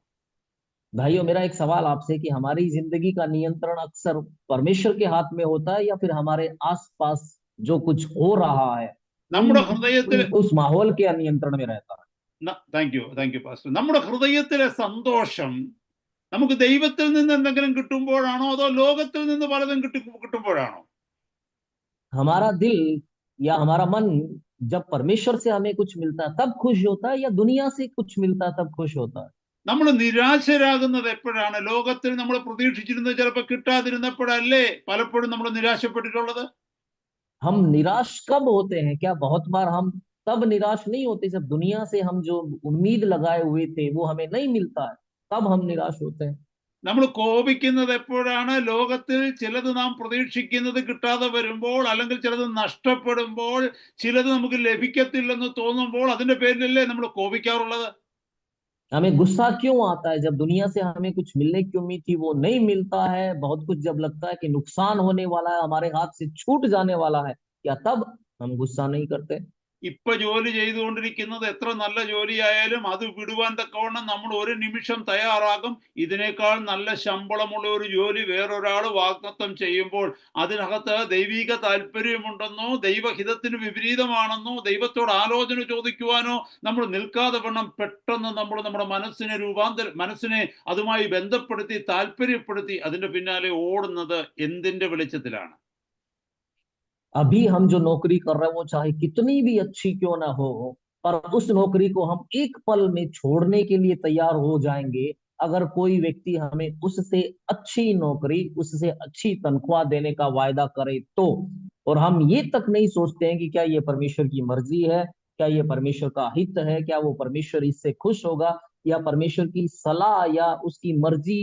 भाइयों, मेरा एक सवाल आपसे कि हमारी जिंदगी का नियंत्रण अक्सर परमेश्वर के हाथ में होता है, या फिर हमारे आसपास जो कुछ हो रहा है നമ്മുടെ ഹൃദയത്തിൽ उस माहौल के नियंत्रण में रहता है? Thank you pastor. നമ്മുടെ ഹൃദയത്തിലെ സന്തോഷം നമുക്ക് ദൈവത്തിൽ നിന്ന് എന്തെങ്കിലും കിട്ടുമ്പോഴാണോ അതോ ലോകത്തിൽ നിന്ന് പലതും കിട്ടുമ്പോഴാണോ? हमारा दिल या हमारा मन जब परमेश्वर से हमें कुछ मिलता है तब खुश होता है, या दुनिया से कुछ मिलता है तब खुश होता है? നമ്മൾ നിരാശരാകുന്നത് എപ്പോഴാണ്? ലോകത്തിൽ നമ്മൾ പ്രതീക്ഷിച്ചിരുന്നത് ചിലപ്പോൾ കിട്ടാതിരുന്നപ്പോഴല്ലേ പലപ്പോഴും നമ്മൾ നിരാശപ്പെട്ടിട്ടുള്ളത്? हम निराश कब होते हैं? क्या बहुत बार हम तब निराश नहीं होते जब दुनिया से हम जो उम्मीद लगाए हुए थे वो हमें नहीं मिलता है, तब हम निराश होते हैं? നമ്മൾ കോപിക്കുന്നത് എപ്പോഴാണ്? ലോകത്തിൽ ചിലത് നാം പ്രതീക്ഷിക്കുന്നത് കിട്ടാതെ വരുമ്പോൾ, അല്ലെങ്കിൽ ചിലത് നഷ്ടപ്പെടുമ്പോൾ, ചിലത് നമുക്ക് ലഭിക്കത്തില്ലെന്ന് തോന്നുമ്പോൾ, അതിന്റെ പേരിലല്ലേ നമ്മൾ കോപിക്കാറുള്ളത്? हमें गुस्सा क्यों आता है जब दुनिया से हमें कुछ मिलने की उम्मीद थी वो नहीं मिलता है? बहुत कुछ जब लगता है कि नुकसान होने वाला है, हमारे हाथ से छूट जाने वाला है, क्या तब हम गुस्सा नहीं करते? ഇപ്പൊ ജോലി ചെയ്തുകൊണ്ടിരിക്കുന്നത് എത്ര നല്ല ജോലിയായാലും അത് വിടുവാൻ തക്കവണ്ണം നമ്മൾ ഒരു നിമിഷം തയ്യാറാകും. ഇതിനേക്കാൾ നല്ല ശമ്പളമുള്ള ഒരു ജോലി വേറൊരാൾ വാഗ്ദത്തം ചെയ്യുമ്പോൾ അതിനകത്ത് ദൈവിക താല്പര്യമുണ്ടെന്നോ ദൈവഹിതത്തിന് വിപരീതമാണെന്നോ ദൈവത്തോട് ആലോചന ചോദിക്കുവാനോ നമ്മൾ നിൽക്കാതെ വണ്ണം പെട്ടെന്ന് നമ്മൾ നമ്മുടെ മനസ്സിനെ അതുമായി ബന്ധപ്പെടുത്തി താല്പര്യപ്പെടുത്തി അതിന്റെ പിന്നാലെ ഓടുന്നത് എന്തിന്റെ വെളിച്ചത്തിലാണ്? अभी हम जो नौकरी कर रहे हैं वो चाहे कितनी भी अच्छी क्यों ना हो, पर उस नौकरी को हम एक पल में छोड़ने के लिए तैयार हो जाएंगे अगर कोई व्यक्ति हमें उससे अच्छी नौकरी, उससे अच्छी तनख्वाह देने का वायदा करे तो। और हम ये तक नहीं सोचते हैं कि क्या ये परमेश्वर की मर्जी है, क्या ये परमेश्वर का हित है, क्या वो परमेश्वर इससे खुश होगा, या परमेश्वर की सलाह या उसकी मर्जी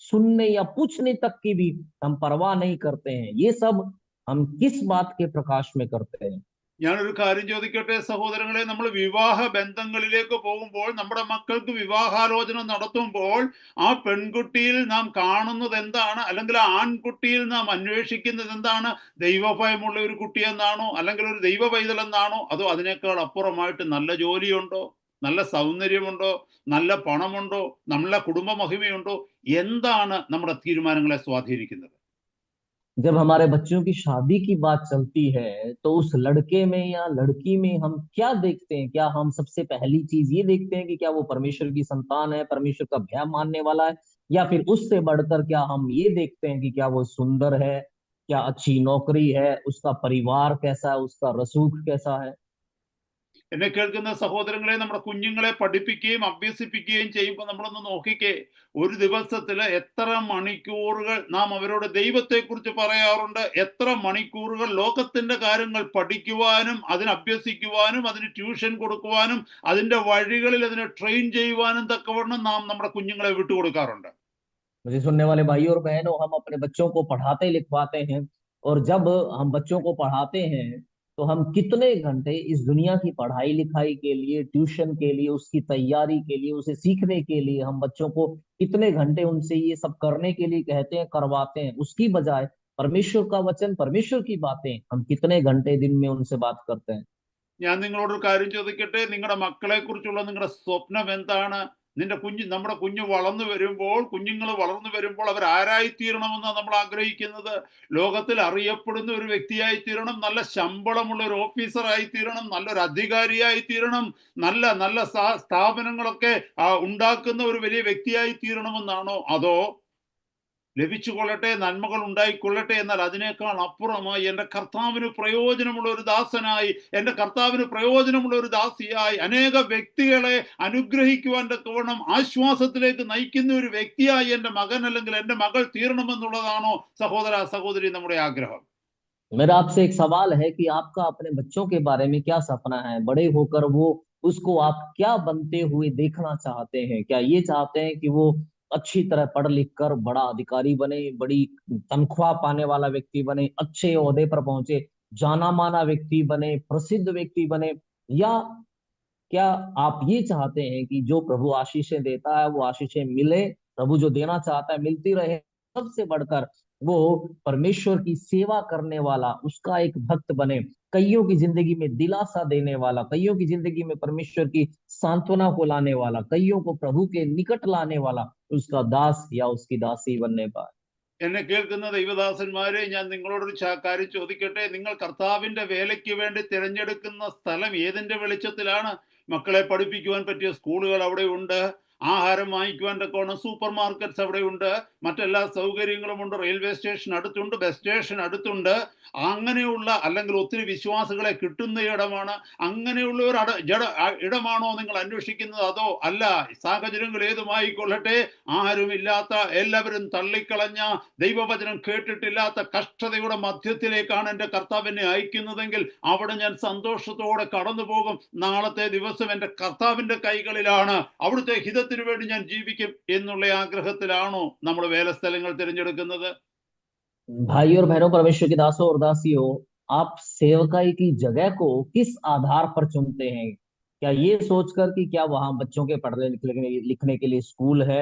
सुनने या पूछने तक की भी हम परवाह नहीं करते हैं। ये सब हम किस बात के प्रकाश में करते हैं? ഞാനൊരു കാര്യം ചോദിക്കട്ടെ സഹോദരങ്ങളെ, നമ്മൾ വിവാഹ ബന്ധങ്ങളിലേക്ക് പോകുമ്പോൾ, നമ്മുടെ മക്കൾക്ക് വിവാഹാലോചന നടത്തുമ്പോൾ ആ പെൺകുട്ടിയിൽ നാം കാണുന്നത് എന്താണ്? അല്ലെങ്കിൽ ആ ആൺകുട്ടിയിൽ നാം അന്വേഷിക്കുന്നത് എന്താണ്? ദൈവഭയമുള്ള ഒരു കുട്ടിയെന്നാണോ, അല്ലെങ്കിൽ ഒരു ദൈവ പൈതലെന്നാണോ, അതോ അതിനേക്കാൾ അപ്പുറമായിട്ട് നല്ല ജോലിയുണ്ടോ, നല്ല സൗന്ദര്യമുണ്ടോ, നല്ല പണമുണ്ടോ, നല്ല കുടുംബ മഹിമയുണ്ടോ? എന്താണ് നമ്മുടെ തീരുമാനങ്ങളെ സ്വാധീനിക്കുന്നത്? जब हमारे बच्चों की शादी की बात चलती है तो उस लड़के में या लड़की में हम क्या देखते हैं? क्या हम सबसे पहली चीज ये देखते हैं कि क्या वो परमेश्वर की संतान है, परमेश्वर का भय मानने वाला है, या फिर उससे बढ़कर क्या हम ये देखते हैं कि क्या वो सुंदर है, क्या अच्छी नौकरी है, उसका परिवार कैसा है, उसका रसूख कैसा है? എന്നെ കേൾക്കുന്ന സഹോദരങ്ങളെ, നമ്മുടെ കുഞ്ഞുങ്ങളെ പഠിപ്പിക്കുകയും അഭ്യസിപ്പിക്കുകയും ചെയ്യുമ്പോൾ നമ്മളൊന്ന് നോക്കിക്കേ, ഒരു ദിവസത്തിൽ എത്ര മണിക്കൂറുകൾ നാം അവരോട് ദൈവത്തെക്കുറിച്ച് പറയാറുണ്ട്, എത്ര മണിക്കൂറുകൾ ലോകത്തിന്റെ കാര്യങ്ങൾ പഠിക്കുവാനും അതിന് അഭ്യസിക്കുവാനും അതിന് ട്യൂഷൻ കൊടുക്കുവാനും അതിന്റെ വഴികളിൽ അതിനെ ട്രെയിൻ ചെയ്യുവാനും തക്കവണ്ണം നാം നമ്മുടെ കുഞ്ഞുങ്ങളെ വിട്ടുകൊടുക്കാറുണ്ട്. मुझे सुनने वाले भाई और बहनों, हम अपने बच्चों को पढ़ाते लिखवाते हैं, और जब हम बच्चों को पढ़ाते हैं तो हम कितने घंटे इस दुनिया की पढ़ाई लिखाई के लिए, ट्यूशन के लिए, उसकी तैयारी के लिए, उसे सीखने के लिए हम बच्चों को कितने घंटे उनसे ये सब करने के लिए कहते हैं, करवाते हैं। उसकी बजाय परमेश्वर का वचन, परमेश्वर की बातें हम कितने घंटे दिन में उनसे बात करते हैं। ഞാൻ നിങ്ങളോടൊരു കാര്യം ചോദിക്കട്ടെ, നിങ്ങളുടെ മക്കളെ കുറിച്ചുള്ള നിങ്ങളുടെ സ്വപ്നം എന്താണ്? നമ്മുടെ കുഞ്ഞ് വളർന്നു വരുമ്പോൾ, കുഞ്ഞുങ്ങൾ വളർന്നു വരുമ്പോൾ അവർ ആരായിത്തീരണമെന്നാണ് നമ്മൾ ആഗ്രഹിക്കുന്നത്? ലോകത്തിൽ അറിയപ്പെടുന്ന ഒരു വ്യക്തിയായി തീരണം, നല്ല ശമ്പളമുള്ള ഒരു ഓഫീസറായി തീരണം, നല്ലൊരു അധികാരിയായി തീരണം, നല്ല നല്ല സ്ഥാപനങ്ങളൊക്കെ ഉണ്ടാക്കുന്ന ഒരു വലിയ വ്യക്തിയായി തീരണമെന്നാണോ? അതോ ലഭിച്ചുകൊള്ളട്ടെ, നന്മകൾ ഉണ്ടായിക്കൊള്ളട്ടെ, എന്നാൽ അതിനേക്കാൾ അപ്പുറമായി എൻ്റെ കർത്താവിന് പ്രയോജനമുള്ള ഒരു ദാസനായി, എൻ്റെ കർത്താവിന് പ്രയോജനമുള്ള ഒരു ദാസിയായി, അനേക വ്യക്തികളെ അനുഗ്രഹിക്കുവാൻ തക്കവണ്ണം ആശ്വാസത്തിലേക്ക് നയിക്കുന്ന ഒരു വ്യക്തിയായി എൻ്റെ മകൻ അല്ലെങ്കിൽ എൻ്റെ മകൾ തീരണമെന്നുള്ളതാണോ സഹോദര സഹോദരി നമ്മുടെ ആഗ്രഹം? मेरा आपसे एक सवाल है कि आपका अपने बच्चों के बारे में क्या सपना है? बड़े होकर वो उसको आप क्या बनते हुए देखना चाहते हैं? क्या ये चाहते हैं कि वो अच्छी तरह पढ़ लिख कर बड़ा अधिकारी बने, बड़ी तनख्वाह पाने वाला व्यक्ति बने, अच्छे ओहदे पर पहुंचे, जाना माना व्यक्ति बने, प्रसिद्ध व्यक्ति बने, या क्या आप ये चाहते हैं कि जो प्रभु आशीषें देता है वो आशीषें मिले, प्रभु जो देना चाहता है मिलती रहे, सबसे बढ़कर वो परमेश्वर की सेवा करने वाला, उसका एक भक्त बने, कईयों की जिंदगी में दिलासा देने वाला, कईयों की जिंदगी में परमेश्वर की सांत्वना को लाने वाला, कईयों को प्रभु के निकट लाने वाला, उसका दास या उसकी दासी बनने पाए। എന്നെ കേൾക്കുന്ന ദൈവദാസന്മാരെ, ഞാൻ നിങ്ങളോടൊരു കാര്യം ചോദിക്കട്ടെ. നിങ്ങൾ കർത്താവിന്റെ വേലയ്ക്ക് വേണ്ടി തിരഞ്ഞെടുക്കുന്ന സ്ഥലം ഏതിന്റെ വെളിച്ചത്തിലാണ്? മക്കളെ പഠിപ്പിക്കുവാൻ പറ്റിയ സ്കൂളുകൾ അവിടെ ഉണ്ട്, ആഹാരം വാങ്ങിക്കുവാൻ തക്കോണം സൂപ്പർ മാർക്കറ്റ്സ് അവിടെ ഉണ്ട്, മറ്റെല്ലാ സൗകര്യങ്ങളും ഉണ്ട്, റെയിൽവേ സ്റ്റേഷൻ അടുത്തുണ്ട്, ബസ് സ്റ്റേഷൻ അടുത്തുണ്ട്. അങ്ങനെയുള്ള അല്ലെങ്കിൽ ഒത്തിരി വിശ്വാസികളെ കിട്ടുന്ന ഇടമാണ്. അങ്ങനെയുള്ള ഒരു ഇടമാണോ നിങ്ങൾ അന്വേഷിക്കുന്നത്? അതോ അല്ല, സാഹചര്യങ്ങൾ ഏതുമായിക്കൊള്ളട്ടെ, ആരുമില്ലാത്ത, എല്ലാവരും തള്ളിക്കളഞ്ഞ, ദൈവവചനം കേട്ടിട്ടില്ലാത്ത കഷ്ടതയുടെ മധ്യത്തിലേക്കാണ് എൻ്റെ കർത്താവിനെ അയക്കുന്നതെങ്കിൽ അവിടെ ഞാൻ സന്തോഷത്തോടെ കടന്നു പോകും. നാളത്തെ ദിവസം എൻ്റെ കർത്താവിൻ്റെ കൈകളിലാണ്, അവിടുത്തെ ഹിതത്തിന് വേണ്ടി ഞാൻ ജീവിക്കും എന്നുള്ള ആഗ്രഹത്തിലാണോ നമ്മൾ വേലസ്ഥലങ്ങൾ തിരഞ്ഞെടുക്കുന്നത്? भाई और बहनों, परमेश्वर के दासों और दासियों, आप सेवकाई की जगह को किस आधार पर चुनते हैं? क्या ये सोचकर कि क्या वहां बच्चों के पढ़ने लिखने के लिए स्कूल है,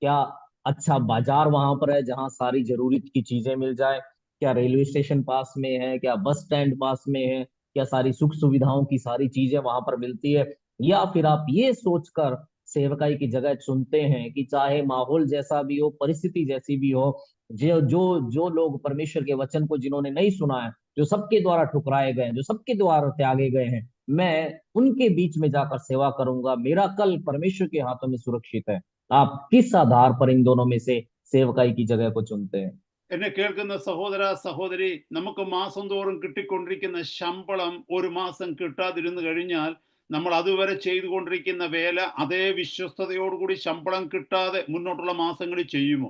क्या अच्छा बाजार वहां पर है जहां सारी जरूरत की चीजें मिल जाए, क्या रेलवे स्टेशन पास में है, क्या बस स्टैंड पास में है, क्या सारी सुख सुविधाओं की सारी चीजें वहां पर मिलती है? या फिर आप ये सोचकर सेवकाई की जगह चुनते हैं कि चाहे माहौल जैसा भी हो, परिस्थिति जैसी भी हो, जो जो जो लोग परमेश्वर के वचन को जिन्होंने नहीं सुना है, जो सबके द्वारा ठुकराए गए हैं, जो सबके द्वारा त्यागे गए हैं, मैं उनके बीच में जाकर सेवा करूंगा, मेरा कल परमेश्वर के हाथों में सुरक्षित है। आप किस आधार पर इन दोनों में से सेवकाई की जगह को चुनते हैं? എന്നെ കേൾക്കുന്ന സഹോദര സഹോദരി, നമുക്ക് മാസം തോറും കിട്ടിക്കൊണ്ടിരിക്കുന്ന ശമ്പളം ഒരു മാസം കിട്ടാതിരുന്നു കഴിഞ്ഞാൽ നമ്മൾ അതുവരെ ചെയ്തുകൊണ്ടിരിക്കുന്ന വേല അതേ വിശ്വസ്തയോടുകൂടി ശമ്പളം കിട്ടാതെ മുന്നോട്ടുള്ള മാസങ്ങളിൽ ചെയ്യുമോ?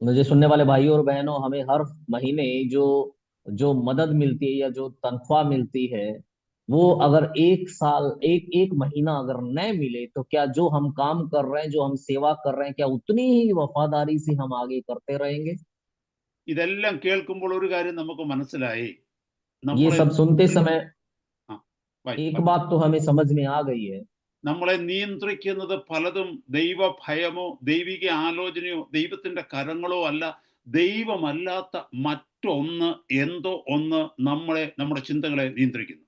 मुझे सुनने वाले भाइयों और बहनों, हमें हर महीने जो जो मदद मिलती है या जो तनख्वाह मिलती है, वो अगर एक साल एक महीना अगर न मिले, तो क्या जो हम काम कर रहे हैं, जो हम सेवा कर रहे हैं, क्या उतनी ही वफादारी से हम आगे करते रहेंगे? ഇതെല്ലാം കേൾക്കുമ്പോൾ ഒരു കാര്യം നമുക്ക് മനസ്സിലായി. ये सब सुनते समय ആ, വായി, एक വായി. बात तो हमें समझ में आ गई है, നമ്മളെ നിയന്ത്രിക്കുന്നത് പലതും ദൈവ ഭയമോ ദൈവിക ആലോചനയോ ദൈവത്തിന്റെ കരങ്ങളോ അല്ല, ദൈവമല്ലാത്ത മറ്റൊന്ന്, എന്തോ ഒന്ന് നമ്മുടെ ചിന്തകളെ നിയന്ത്രിക്കുന്നു.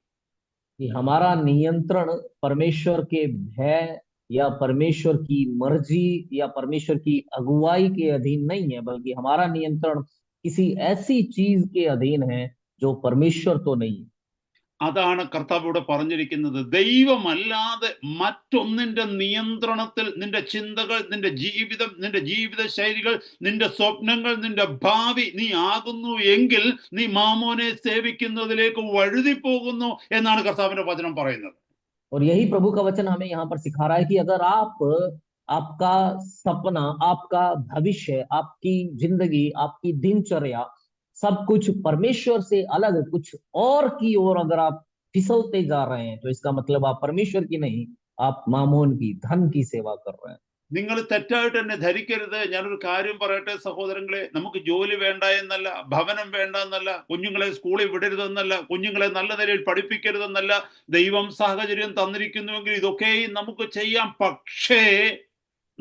कि हमारा नियंत्रण परमेश्वर के भय या परमेश्वर की मर्जी या परमेश्वर की अगुवाई के अधीन नहीं है, बल्कि हमारा नियंत्रण किसी ऐसी चीज के अधीन है जो परमेश्वर तो नहीं है। അതാണ് കർത്താവ് ഇവിടെ പറഞ്ഞിരിക്കുന്നത്. ദൈവമല്ലാതെ മറ്റൊന്നിന്റെ നിയന്ത്രണത്തിൽ നിന്റെ ചിന്തകൾ, നിന്റെ ജീവിതം, നിന്റെ ജീവിത ശൈലികൾ, നിന്റെ സ്വപ്നങ്ങൾ, നിന്റെ ഭാവി നീ ആകുന്നു എങ്കിൽ നീ മാമോനെ സേവിക്കുന്നതിലേക്ക് വഴുതി പോകുന്നു എന്നാണ് കർത്താവിന്റെ വചനം പറയുന്നത്. और यही प्रभु का वचन हमें यहाँ पर सिखा रहा है कि अगर आपका सपना, आपका भविष्य, आपकी जिंदगी, आपकी दिनचर्या, सब कुछ परमेश्वर से अलग कुछ और की ओर अगर आप फिसलते जा रहे हैं, तो इसका मतलब आप परमेश्वर की नहीं, आप मामोन की, धन की सेवा कर रहे हैं। നിങ്ങൾ തെറ്റായിട്ട് എന്നെ ധരിക്കരുത്. ഞാനൊരു കാര്യം പറയട്ടെ സഹോദരങ്ങളെ, നമുക്ക് ജോലി വേണ്ട എന്നല്ല, ഭവനം വേണ്ട എന്നല്ല, കുഞ്ഞുങ്ങളെ സ്കൂളിൽ വിടരുതെന്നല്ല, കുഞ്ഞുങ്ങളെ നല്ല നിലയിൽ പഠിപ്പിക്കരുതെന്നല്ല. ദൈവം സാഹചര്യം തന്നിരിക്കുന്നുവെങ്കിൽ ഇതൊക്കെയും നമുക്ക് ചെയ്യാം. പക്ഷേ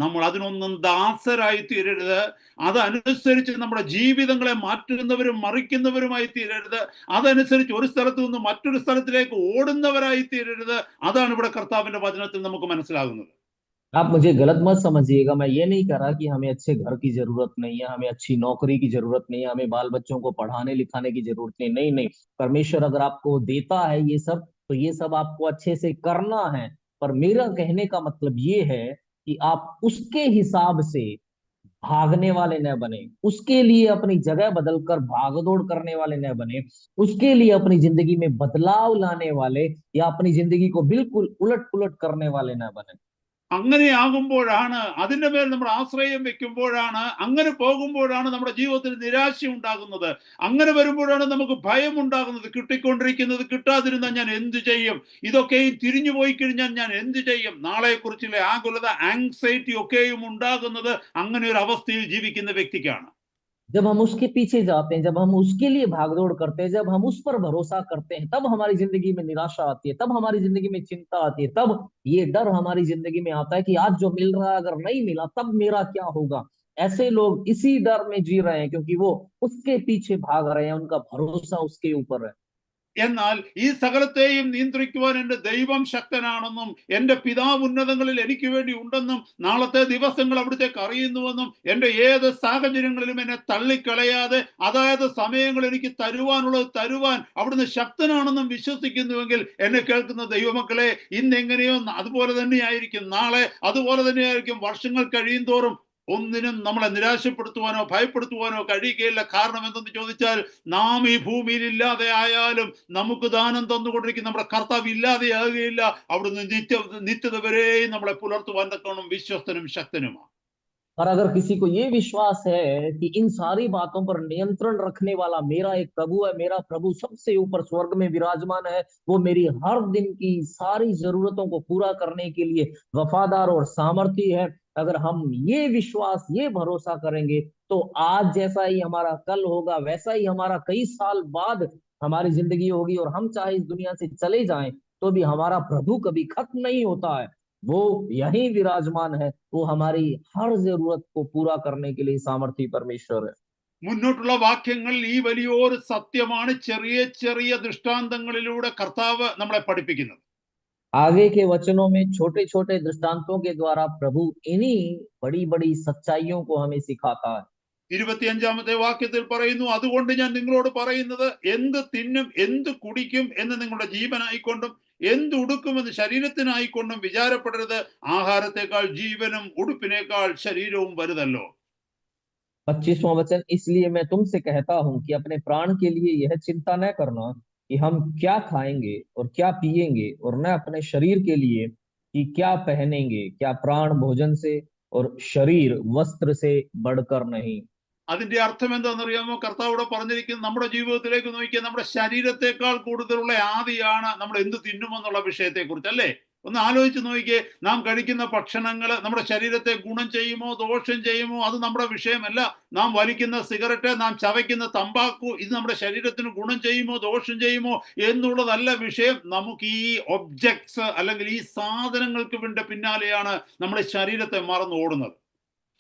നമ്മൾ അതിനൊന്നും ദാസരായി തീരരുത്. അതനുസരിച്ച് നമ്മുടെ ജീവിതങ്ങളെ മാറ്റുന്നവരും മറിക്കുന്നവരുമായി തീരരുത്. അതനുസരിച്ച് ഒരു സ്ഥലത്ത് നിന്ന് മറ്റൊരു സ്ഥലത്തിലേക്ക് ഓടുന്നവരായി തീരരുത്. അതാണ് ഇവിടെ കർത്താവിന്റെ വചനത്തിൽ നമുക്ക് മനസ്സിലാകുന്നത്. आप मुझे गलत मत समझिएगा, मैं ये नहीं कह रहा कि हमें अच्छे घर की जरूरत नहीं है, हमें अच्छी नौकरी की जरूरत नहीं है, हमें बाल बच्चों को पढ़ाने लिखाने की जरूरत नहीं। नहीं नहीं, परमेश्वर अगर आपको देता है ये सब, तो ये सब आपको अच्छे से करना है। पर मेरा कहने का मतलब ये है कि आप उसके हिसाब से भागने वाले न बने, उसके लिए अपनी जगह बदलकर भागदौड़ करने वाले न बने, उसके लिए अपनी जिंदगी में बदलाव लाने वाले या अपनी जिंदगी को बिल्कुल उलट पुलट करने वाले न बने। അങ്ങനെയാകുമ്പോഴാണ്, അതിന്റെ മേൽ നമ്മൾ ആശ്രയം വെക്കുമ്പോഴാണ്, അങ്ങനെ പോകുമ്പോഴാണ് നമ്മുടെ ജീവിതത്തിൽ നിരാശ ഉണ്ടാകുന്നത്. അങ്ങനെ വരുമ്പോഴാണ് നമുക്ക് ഭയം ഉണ്ടാകുന്നത്. കിട്ടിക്കൊണ്ടിരിക്കുന്നത് കിട്ടാതിരുന്നാൽ ഞാൻ എന്ത് ചെയ്യും, ഇതൊക്കെയും തിരിഞ്ഞു പോയി കഴിഞ്ഞാൽ ഞാൻ എന്ത് ചെയ്യും, നാളെക്കുറിച്ചുള്ള ആകുലത, ആങ്സൈറ്റി ഒക്കെയും ഉണ്ടാകുന്നത് അങ്ങനെ ഒരു അവസ്ഥയിൽ ജീവിക്കുന്ന വ്യക്തിക്കാണ്. जब हम उसके पीछे जाते हैं, जब हम उसके लिए भागदौड़ करते हैं, जब हम उस पर भरोसा करते हैं, तब हमारी जिंदगी में निराशा आती है, तब हमारी जिंदगी में चिंता आती है, तब ये डर हमारी जिंदगी में आता है कि आज जो मिल रहा है अगर नहीं मिला तब मेरा क्या होगा। ऐसे लोग इसी डर में जी रहे हैं क्योंकि वो उसके पीछे भाग रहे हैं, उनका भरोसा उसके ऊपर है। എന്നാൽ ഈ സകലത്തെയും നിയന്ത്രിക്കുവാൻ എൻ്റെ ദൈവം ശക്തനാണെന്നും എൻ്റെ പിതാവ് ഉന്നതങ്ങളിൽ എനിക്ക് വേണ്ടി ഉണ്ടെന്നും നാളത്തെ ദിവസങ്ങൾ അവിടുത്തേക്ക് അറിയുന്നുവെന്നും എൻ്റെ ഏത് സാഹചര്യങ്ങളിലും എന്നെ തള്ളിക്കളയാതെ അതായത് സമയങ്ങൾ എനിക്ക് തരുവാനുള്ളത് തരുവാൻ അവിടുന്ന് ശക്തനാണെന്നും വിശ്വസിക്കുന്നുവെങ്കിൽ എന്നെ കേൾക്കുന്ന ദൈവമക്കളെ, ഇന്നെങ്ങനെയോ അതുപോലെ തന്നെയായിരിക്കും നാളെ, അതുപോലെ തന്നെയായിരിക്കും വർഷങ്ങൾ കഴിയും തോറും. ഒന്നിനും നമ്മളെ നിരാശപ്പെടുത്തുവാനോ ഭയപ്പെടുത്തുവാനോ കഴിയുകയില്ല. കാരണം എന്തെന്ന് ചോദിച്ചാൽ, നാം ഈ ഭൂമിയിൽ ഇല്ലാതെ ആയാലും നമുക്ക് ദാനം തന്നുകൊണ്ടിരിക്കുന്ന നമ്മുടെ കർത്താവ് ഇല്ലാതെയാകുകയില്ല. അവിടുന്ന് നിത്യത വരെയും നമ്മളെ പുലർത്തുവാൻ തക്കവണ്ണം വിശ്വസ്തനും ശക്തനുമാണ്. और अगर किसी को ये विश्वास है कि इन सारी बातों पर नियंत्रण रखने वाला मेरा एक प्रभु है, मेरा प्रभु सबसे ऊपर स्वर्ग में विराजमान है, वो मेरी हर दिन की सारी जरूरतों को पूरा करने के लिए वफादार और सामर्थी है, अगर हम ये विश्वास ये भरोसा करेंगे तो आज जैसा ही हमारा कल होगा वैसा ही हमारा कई साल बाद हमारी जिंदगी होगी। और हम चाहे इस दुनिया से चले जाएं तो भी हमारा प्रभु कभी खत्म नहीं होता है, वो यही विराजमान है, वो हमारी हर जरूरत को पूरा करने के लिए सामर्थी परमेश्वर है। മുന്നോട്ടുള്ള വാക്യങ്ങൾ ഈ വലിയൊരു സത്യമാണ് ചെറിയ ചെറിയ ദൃഷ്ടാന്തങ്ങളിലൂടെ കർത്താവ് നമ്മളെ പഠിപ്പിക്കുന്നത്. आगे के वचनों में छोटे छोटे दृष्टांतों के द्वारा प्रभु इन्हीं बड़ी बड़ी सच्चाइयों को हमें सिखाता है। 25-ാമത്തെ വാക്യത്തിൽ പറയുന്നു, അതുകൊണ്ട് ഞാൻ നിങ്ങളോട് പറയുന്നത്, എന്ത് തിന്നും എന്ത് കുടിക്കും എന്ന് നിങ്ങളുടെ ജീവനായിക്കൊണ്ടും എന്ത് ഉടുക്കുമെന്ന് ശരീരത്തിനായിക്കൊണ്ടും വിചാരപ്പെടരുത്. ആഹാരത്തെക്കാൾ ജീവനും ഉടുപ്പിനേക്കാൾ ശരീരവും വലുതല്ലോ. 25वां वचन, इसलिए मैं तुमसे कहता हूं कि अपने प्राण के लिए यह चिंता न करना कि हम क्या खाएंगे और क्या पिएंगे, और न अपने शरीर के लिए कि क्या पहनेंगे, क्या प्राण भोजन से और शरीर वस्त्र से बढ़कर नहीं। അതിന്റെ അർത്ഥം എന്താണെന്നറിയാമോ? കർത്താവ് ഇവിടെ പറഞ്ഞിരിക്കുന്നത്, നമ്മുടെ ജീവിതത്തിലേക്ക് നോക്കിയാൽ നമ്മുടെ ശരീരത്തെക്കാൾ കൂടുതലുള്ള ആദിയാണ് നമ്മൾ എന്ത് തിന്നുമെന്നുള്ള വിഷയത്തെക്കുറിച്ച് അല്ലേ. ഒന്ന് ആലോചിച്ച് നോക്കിയേ, നാം കഴിക്കുന്ന ഭക്ഷണങ്ങൾ നമ്മുടെ ശരീരത്തെ ഗുണം ചെയ്യുമോ ദോഷം ചെയ്യുമോ അത് നമ്മുടെ വിഷയമല്ല. നാം വലിക്കുന്ന സിഗരറ്റ്, നാം ചവയ്ക്കുന്ന തമ്പാക്കു, ഇത് നമ്മുടെ ശരീരത്തിന് ഗുണം ചെയ്യുമോ ദോഷം ചെയ്യുമോ എന്നുള്ളതല്ല വിഷയം. നമുക്ക് ഈ ഒബ്ജക്ട്സ് അല്ലെങ്കിൽ ഈ സാധനങ്ങൾക്ക് വേണ്ടി പിന്നാലെയാണ് നമ്മുടെ ശരീരത്തെ മറന്നു ഓടുന്നത്.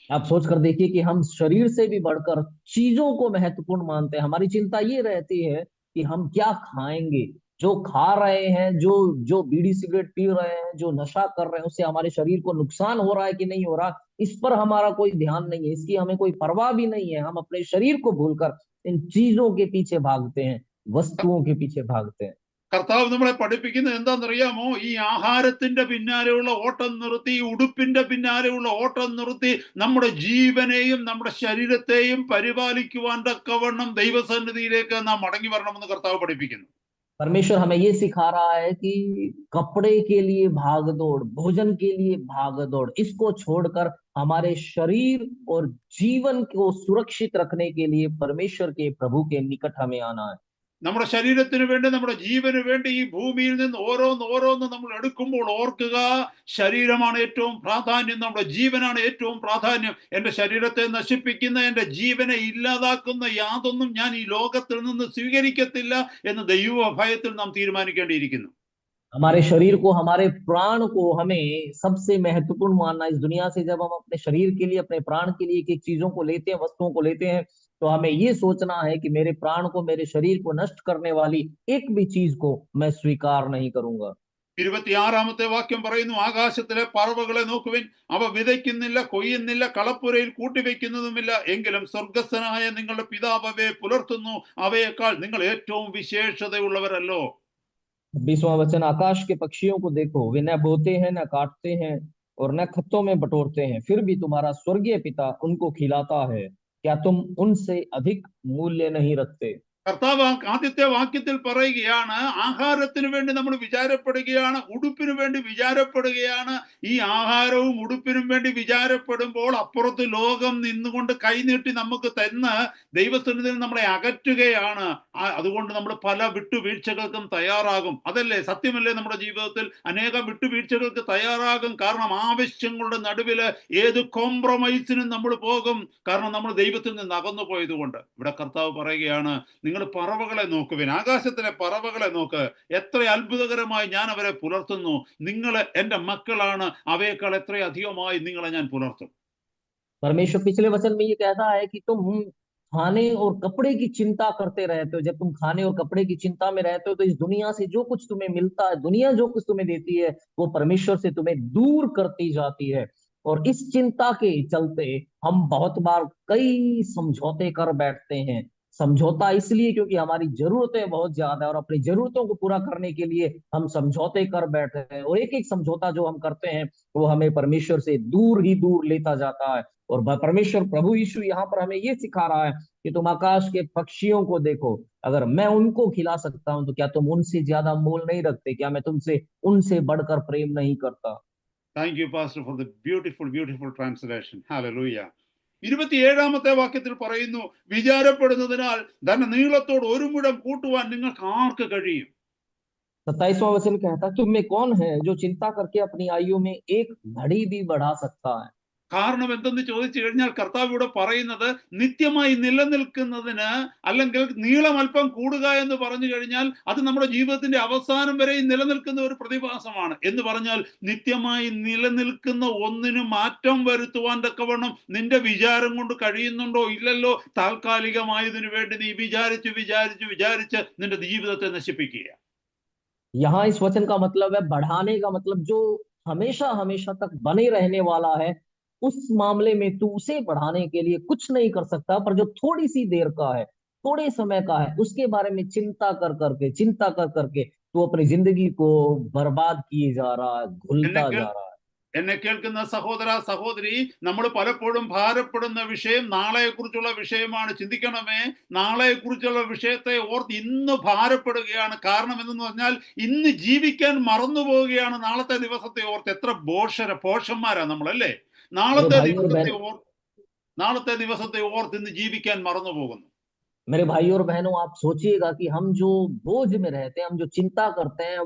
आप सोच कर देखिए कि हम शरीर से भी बढ़कर चीजों को महत्वपूर्ण मानते हैं। हमारी चिंता ये रहती है कि हम क्या खाएंगे, जो खा रहे हैं, जो जो बीड़ी सिगरेट पी रहे हैं, जो नशा कर रहे हैं, उससे हमारे शरीर को नुकसान हो रहा है कि नहीं हो रहा, इस पर हमारा कोई ध्यान नहीं है, इसकी हमें कोई परवाह भी नहीं है। हम अपने शरीर को भूलकर इन चीजों के पीछे भागते हैं, वस्तुओं के पीछे भागते हैं। കർത്താവ് നമ്മളെ പഠിപ്പിക്കുന്നത് എന്താണെന്നറിയാമോ? ഈ ആഹാരത്തിന്റെ പിന്നാലെയുള്ള ഓട്ടം നിർത്തി, ഉടുപ്പിന്റെ പിന്നാലെയുള്ള ഓട്ടം നിർത്തി, നമ്മുടെ ജീവനെയും നമ്മുടെ ശരീരത്തെയും പരിപാലിക്കുവാൻ തക്കവണ്ണം ദൈവസന്നിധിയിലേക്ക് നാം മടങ്ങി വരണമെന്ന് കർത്താവ് പഠിപ്പിക്കുന്നു. परमेश्वर हमें ये सिखा रहा है कि कपड़े के लिए भागदौड़, भोजन के लिए भागदौड़, इसको छोड़कर हमारे शरीर और जीवन को सुरक्षित रखने के लिए परमेश्वर के प्रभु के निकट हमें आना है। നമ്മുടെ ശരീരത്തിന് വേണ്ടി നമ്മുടെ ജീവന് വേണ്ടി ഈ ഭൂമിയിൽ നിന്ന് ഓരോന്ന് നമ്മൾ എടുക്കുമ്പോൾ ഓർക്കുക, ശരീരമാണ് ഏറ്റവും പ്രാധാന്യം, നമ്മുടെ ജീവനാണ് ഏറ്റവും പ്രാധാന്യം. എൻ്റെ ശരീരത്തെ നശിപ്പിക്കുന്ന, എൻ്റെ ജീവനെ ഇല്ലാതാക്കുന്ന യാതൊന്നും ഞാൻ ഈ ലോകത്തിൽ നിന്ന് സ്വീകരിക്കത്തില്ല എന്ന് ദൈവഭയത്തിൽ നാം തീരുമാനിക്കേണ്ടിയിരിക്കുന്നു. हमारे शरीर को, हमारे प्राण को हमें सबसे महत्वपूर्ण मानना। इस दुनिया से जब हम अपने शरीर के लिए, अपने प्राण के लिए एक एक चीजों को लेते हैं, वस्तुओं को लेते हैं, तो हमें ये सोचना है कि मेरे प्राण को, मेरे शरीर को नष्ट करने वाली एक भी चीज को मैं स्वीकार नहीं करूंगा। 26-ാമത്തെ വാക്യം പറയുന്നു, ആകാശത്തിലെ പറവകളെ നോക്കുവിൻ, അവ വിതയ്ക്കുന്നില്ല, കൊയ്യുന്നില്ല, കളപ്പുരയിൽ കൂട്ടിവെക്കുന്നതുമില്ല, എങ്കിലും സ്വർഗസ്ഥനായ നിങ്ങളുടെ പിതാവ് അവയെ പുലർത്തുന്നു, അവയേക്കാൾ നിങ്ങൾ ഏറ്റവും വിശേഷതയുള്ളവരല്ലോ. 26वां वचन, आकाश के पक्षियों को देखो, वे न बोते हैं, न काटते हैं और न खत्तों में बटोरते हैं, फिर भी तुम्हारा स्वर्गीय पिता उनको खिलाता है। क्या तुम उनसे अधिक मूल्य नहीं रखते? കർത്താവ് ആദ്യത്തെ വാക്യത്തിൽ പറയുകയാണ്, ആഹാരത്തിന് വേണ്ടി നമ്മൾ വിചാരപ്പെടുകയാണ്, ഉടുപ്പിന് വേണ്ടി വിചാരപ്പെടുകയാണ്. ഈ ആഹാരവും ഉടുപ്പിനും വേണ്ടി വിചാരപ്പെടുമ്പോൾ അപ്പുറത്ത് ലോകം നിന്നുകൊണ്ട് കൈനീട്ടി നമുക്ക് തന്ന് ദൈവസന്നിധിയിൽ നമ്മളെ അകറ്റുകയാണ്. അതുകൊണ്ട് നമ്മൾ പല വിട്ടുവീഴ്ചകൾക്കും തയ്യാറാകും. അതല്ലേ, സത്യമല്ലേ? നമ്മുടെ ജീവിതത്തിൽ അനേകം വിട്ടുവീഴ്ചകൾക്ക് തയ്യാറാകും. കാരണം ആവശ്യങ്ങളുടെ നടുവിൽ ഏത് കോംപ്രമൈസിനും നമ്മൾ പോകും. കാരണം നമ്മൾ ദൈവത്തിൽ നിന്ന് അകന്നു പോയതുകൊണ്ട്. ഇവിടെ കർത്താവ് പറയുകയാണ്, നിങ്ങൾ പറവകളെ നോക്കുവിൻ, ആകാശത്തിലെ പറവകളെ നോക്ക്, എത്ര അത്ഭുതകരമായി ഞാൻ അവരെ പുലർത്തുന്നു. നിങ്ങൾ എൻ്റെ മക്കളാണ്, അവയേക്കാൾ എത്ര അധികമായി നിങ്ങളെ ഞാൻ പുലർത്തും. परमेश्वर पिछले वचन में ये कहता है कि तुम खाने और कपड़े की चिंता करते रहते हो। जब तुम खाने और कपड़े की चिंता में रहते हो तो इस दुनिया से जो कुछ तुम्हें मिलता है, दुनिया जो कुछ तुम्हें देती है, वो परमेश्वर से तुम्हें दूर करती जाती है। और इस चिंता के चलते हम बहुत बार कई समझौते कर बैठते हैं। समझौता इसलिए क्योंकि हमारी जरूरतें बहुत ज्यादा है और अपनी जरूरतों को पूरा करने के लिए हम समझौते कर बैठे हैं, और एक एक समझौता जो हम करते हैं वो हमें परमेश्वर से दूर ही दूर लेता जाता है। और परमेश्वर प्रभु यीशु यहाँ पर हमें ये सिखा रहा है कि तुम आकाश के पक्षियों को देखो, अगर मैं उनको खिला सकता हूं तो क्या तुम उनसे ज्यादा मोल नहीं रखते? क्या मैं तुमसे उनसे बढ़कर प्रेम नहीं करता? Thank you pastor for the beautiful translation. Hallelujah. 27-ാമത്തെ വാക്യത്തിൽ പറയുന്നു, വിചാരപ്പെടുന്നതിനാൽ തന്നെ നീളത്തോട് ഒരു മുഴം കൂട്ടുവാൻ നിങ്ങൾക്ക് ആർക്ക് കഴിയും? 27वां वचन कहता, तुम में कौन है जो चिंता करके अपनी आयु में एक घड़ी भी बढ़ा सकता है? കാരണം എന്തെന്ന് ചോദിച്ചു കഴിഞ്ഞാൽ, കർത്താവ് ഇവിടെ പറയുന്നത് നിത്യമായി നിലനിൽക്കുന്നതിന്, അല്ലെങ്കിൽ നീളം അല്പം കൂടുക എന്ന് പറഞ്ഞു കഴിഞ്ഞാൽ അത് നമ്മുടെ ജീവിതത്തിന്റെ അവസാനം വരെയും നിലനിൽക്കുന്ന ഒരു പ്രതിഭാസമാണ്. എന്ന് പറഞ്ഞാൽ നിത്യമായി നിലനിൽക്കുന്ന ഒന്നിന് മാറ്റം വരുത്തുവാൻ തക്കവണ്ണം നിന്റെ വിചാരം കൊണ്ട് കഴിയുന്നുണ്ടോ? ഇല്ലല്ലോ. താൽക്കാലികമായതിനു വേണ്ടി നീ വിചാരിച്ച് നിന്റെ ജീവിതത്തെ നശിപ്പിക്കുക. यहाँ इस वचन का मतलब है बढ़ाने का मतलब, जो हमेशा हमेशा तक बने रहने वाला है, उस मामले में तू उसे बढ़ाने के लिए कुछ नहीं कर सकता। पर जो थोड़ी सी देर का है, थोड़े समय का है, उसके बारे में चिंता कर करके तू अपनी जिंदगी को बर्बाद किए जा रहा है, എന്നെ घुलता കേൾ जा रहा है। എന്നെ കേൾക്കുന്ന സഹോദര സഹോദരി, നമ്മൾ പലപ്പോഴും ഭാരപ്പെടുന്ന വിഷയം നാളെക്കുറിച്ചുള്ള വിഷയമാണ്. ചിന്തിക്കണമേ, നാളെക്കുറിച്ചുള്ള വിഷയത്തെ ഓർത്ത് ഇന്ന് ഭാരപ്പെടുകയാണ്. കാരണം എന്തെന്ന് പറഞ്ഞാൽ ഇന്ന് ജീവിക്കാൻ മറന്നു പോവുകയാണ് നാളത്തെ ദിവസത്തെ ഓർത്ത്. എത്ര പോഷന്മാരാ നമ്മളല്ലേ? मेरे भाई और बहन നാളത്തെ ദിവസത്തെ ഓർത്ത് ഇന്ന് ജീവിക്കാൻ മറന്നു പോകുന്നു. मेरे भाई और बहनों, आप सोचिएगा कि हम जो बोझ में रहते हैं, हम जो चिंता करते हैं,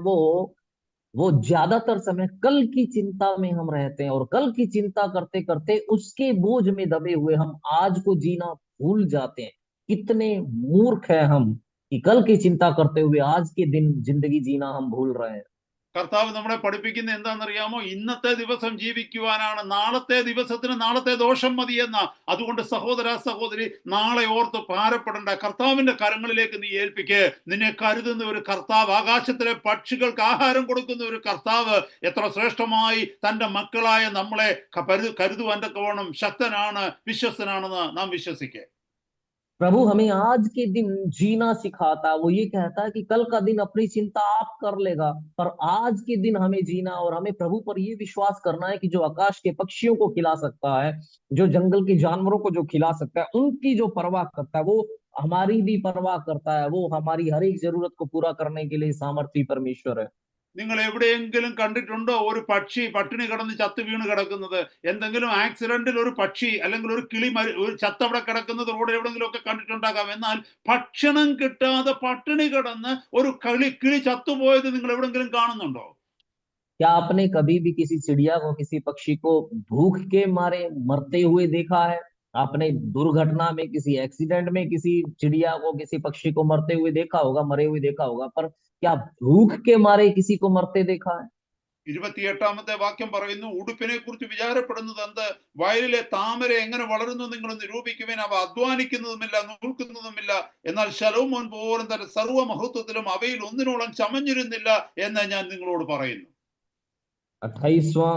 वो ज्यादातर समय कल की चिंता में हम रहते हैं, और कल की चिंता करते करते उसके बोझ में दबे हुए हम आज को जीना भूल जाते हैं। कितने मूर्ख हैं हम कि कल की चिंता करते हुए आज के दिन जिंदगी जीना हम भूल रहे हैं। കർത്താവ് നമ്മളെ പഠിപ്പിക്കുന്ന എന്താണെന്നറിയാമോ? ഇന്നത്തെ ദിവസം ജീവിക്കുവാനാണ്, നാളത്തെ ദിവസത്തിന് നാളത്തെ ദോഷം മതിയെന്ന. അതുകൊണ്ട് സഹോദര സഹോദരി, നാളെ ഓർത്ത് ഭാരപ്പെടേണ്ട. കർത്താവിന്റെ കരങ്ങളിലേക്ക് നീ ഏൽപ്പിക്ക്. നിന്നെ കരുതുന്ന ഒരു കർത്താവ്, ആകാശത്തിലെ പക്ഷികൾക്ക് ആഹാരം കൊടുക്കുന്ന ഒരു കർത്താവ് എത്ര ശ്രേഷ്ഠമായി തന്റെ മക്കളായ നമ്മളെ കരുതുവാൻ തക്കവണ്ണം ശക്തനാണ്, വിശ്വസ്തനാണെന്ന് നാം വിശ്വസിക്കുക. प्रभु हमें आज के दिन जीना सिखाता है। वो ये कहता है कि कल का दिन अपनी चिंता आप कर लेगा, पर आज के दिन हमें जीना, और हमें प्रभु पर ये विश्वास करना है कि जो आकाश के पक्षियों को खिला सकता है, जो जंगल के जानवरों को जो खिला सकता है, उनकी जो परवाह करता है, वो हमारी भी परवाह करता है। वो हमारी हर एक जरूरत को पूरा करने के लिए सामर्थ्य परमेश्वर है। നിങ്ങൾ എവിടെയെങ്കിലും കണ്ടിട്ടുണ്ടോ ഒരു പക്ഷി പട്ടിണി കിടന്ന് ചത്തു വീണ് കിടക്കുന്നത്? എന്തെങ്കിലും ആക്സിഡന്റിൽ ഒരു പക്ഷി അല്ലെങ്കിൽ ഒരു കിളി ഒരു ചത്തവിടെ കിടക്കുന്നത് റോഡ് എവിടെയെങ്കിലും ഒക്കെ കണ്ടിട്ടുണ്ടാകാം. എന്നാൽ ഭക്ഷണം കിട്ടാതെ പട്ടിണി കിടന്ന് ഒരു കിളി ചത്തുപോയത് നിങ്ങൾ എവിടെയെങ്കിലും കാണുന്നുണ്ടോ? क्या आपने कभी भी किसी चिड़िया को, किसी पक्षी को भूख के मारे मरते हुए देखा है? आपने दुर्घटना में, किसी एक्सीडेंट में किसी चिड़िया को, किसी पक्षी को मरते हुए देखा होगा, मरे हुए देखा होगा, पर क्या भूख के मारे किसी को मरते देखा है? 28-ാമത്തെ വാക്യം പറയുന്നു, ഉടുപ്പിനെ കുറിച്ച് വിചാരപ്പെടുന്നത് എന്ത്? വയലിലെ താമര എങ്ങനെ വളരുന്നു നിങ്ങൾ നിരൂപിക്കുവാൻ. അവ അധ്വാനിക്കുന്നതുമില്ല, നൂൽക്കുന്നതുമില്ല. എന്നാൽ ശലോമോൻ പോലും തന്റെ സർവ്വമഹത്വത്തിലും അവയിൽ ഒന്നിനോളം ചമഞ്ഞിരുന്നില്ല എന്ന് ഞാൻ നിങ്ങളോട് പറയുന്നു. 28वां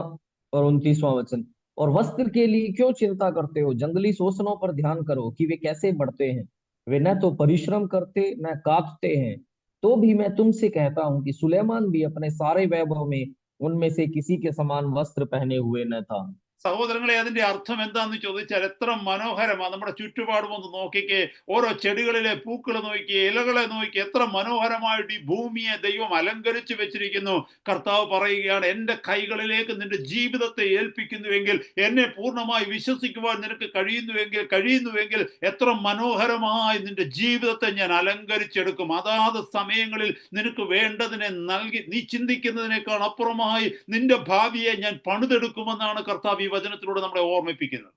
और 29वां वचन। और वस्त्र के लिए क्यों चिंता करते हो? जंगली शोषणों पर ध्यान करो कि वे कैसे बढ़ते हैं। वे न तो परिश्रम करते न काटते हैं। तो भी मैं तुमसे कहता हूं कि सुलेमान भी अपने सारे वैभव में उनमें से किसी के समान वस्त्र पहने हुए न था। സഹോദരങ്ങളെ, അതിന്റെ അർത്ഥം എന്താന്ന് ചോദിച്ചാൽ എത്ര മനോഹരമാണ്. നമ്മുടെ ചുറ്റുപാടും ഒന്ന് നോക്കിക്കേ, ഓരോ ചെടികളിലെ പൂക്കൾ നോക്കിയേ, ഇലകളെ നോക്കി, എത്ര മനോഹരമായിട്ട് ഈ ഭൂമിയെ ദൈവം അലങ്കരിച്ചു വെച്ചിരിക്കുന്നു. കർത്താവ് പറയുകയാണ്, എന്റെ കൈകളിലേക്ക് നിന്റെ ജീവിതത്തെ ഏൽപ്പിക്കുന്നുവെങ്കിൽ, എന്നെ പൂർണ്ണമായി വിശ്വസിക്കുവാൻ നിനക്ക് കഴിയുന്നുവെങ്കിൽ എത്ര മനോഹരമായി നിന്റെ ജീവിതത്തെ ഞാൻ അലങ്കരിച്ചെടുക്കും. അതാത് സമയങ്ങളിൽ നിനക്ക് വേണ്ടതിനെ നൽകി, നീ ചിന്തിക്കുന്നതിനേക്കാൾ അപ്പുറമായി നിന്റെ ഭാവിയെ ഞാൻ പണിതെടുക്കുമെന്നാണ് കർത്താവ് ഈ വചനത്തിലൂടെ നമ്മളെ ഓർമ്മിപ്പിക്കുന്നത്.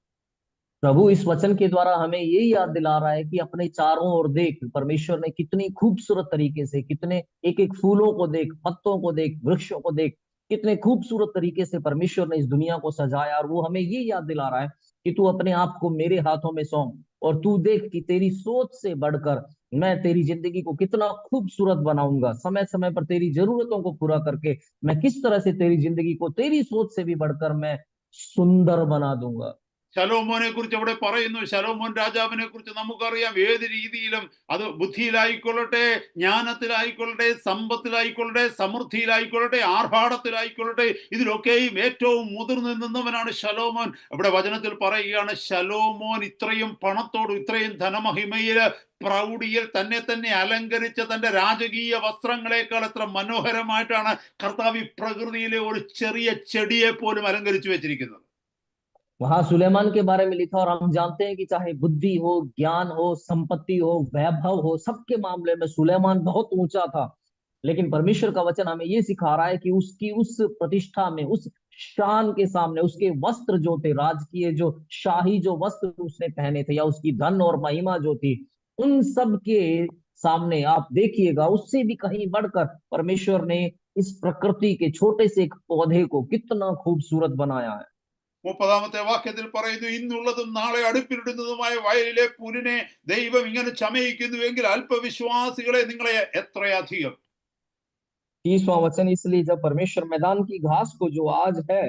प्रभु इस वचन के द्वारा हमें ये याद दिला रहा है कि अपने चारों ओर देख, परमेश्वर ने कितनी खूबसूरत तरीके से, कितने एक एक फूलों को देख, पत्तों को देख, वृक्षों को देख, कितने खूबसूरत तरीके से परमेश्वर ने इस दुनिया को सजाया। और वो हमें ये याद दिला रहा है कि तू अपने आप को मेरे हाथों में सौंप और तू देख कि तेरी सोच से बढ़कर मैं तेरी जिंदगी को कितना खूबसूरत बनाऊंगा। समय समय पर तेरी जरूरतों को पूरा करके मैं किस तरह से तेरी जिंदगी को तेरी सोच से भी बढ़कर मैं सुंदर बना दूंगा। ശലോമോനെ കുറിച്ച് അവിടെ പറയുന്നു. ശലോമോൻ രാജാവിനെ കുറിച്ച് നമുക്കറിയാം. ഏത് രീതിയിലും, അത് ബുദ്ധിയിലായിക്കൊള്ളട്ടെ, ജ്ഞാനത്തിലായിക്കൊള്ളട്ടെ, സമ്പത്തിലായിക്കൊള്ളട്ടെ, സമൃദ്ധിയിലായിക്കൊള്ളട്ടെ, ആർഭാടത്തിലായിക്കൊള്ളട്ടെ, ഇതിലൊക്കെയും ഏറ്റവും മുതിർന്നു നിന്നവനാണ് ശലോമോൻ. ഇവിടെ വചനത്തിൽ പറയുകയാണ്, ശലോമോൻ ഇത്രയും പണത്തോടും ഇത്രയും ധനമഹിമയില് പ്രൗഢിയിൽ തന്നെ അലങ്കരിച്ച തന്റെ രാജകീയ വസ്ത്രങ്ങളെക്കാൾ എത്ര മനോഹരമായിട്ടാണ് കർത്താവ് ഈ പ്രകൃതിയിലെ ഒരു ചെറിയ ചെടിയെ പോലും അലങ്കരിച്ചു വെച്ചിരിക്കുന്നത്. वहां सुलेमान के बारे में लिखा, और हम जानते हैं कि चाहे बुद्धि हो, ज्ञान हो, संपत्ति हो, वैभव हो, सबके मामले में सुलेमान बहुत ऊंचा था। लेकिन परमेश्वर का वचन हमें ये सिखा रहा है कि उसकी उस प्रतिष्ठा में, उस शान के सामने, उसके वस्त्र जो थे राजकीय, जो शाही जो वस्त्र उसने पहने थे, या उसकी धन और महिमा जो थी, उन सब के सामने आप देखिएगा, उससे भी कहीं बढ़कर परमेश्वर ने इस प्रकृति के छोटे से एक पौधे को कितना खूबसूरत बनाया है। 30-ാമത്തെ വാക്യത്തിൽ പറയുന്നു, ഇന്നുള്ളതും നാളെ അടുപ്പിലിടുന്നതുമായ വയലിലെ പുല്ലിനെ ദൈവം ഇങ്ങനെ ചമയിക്കുന്നുവെങ്കിൽ അല്പവിശ്വാസികളെ നിങ്ങളെ എത്രയധികം. 30वां वचन। इसलिए जब परमेश्वर मैदान की घास को जो आज है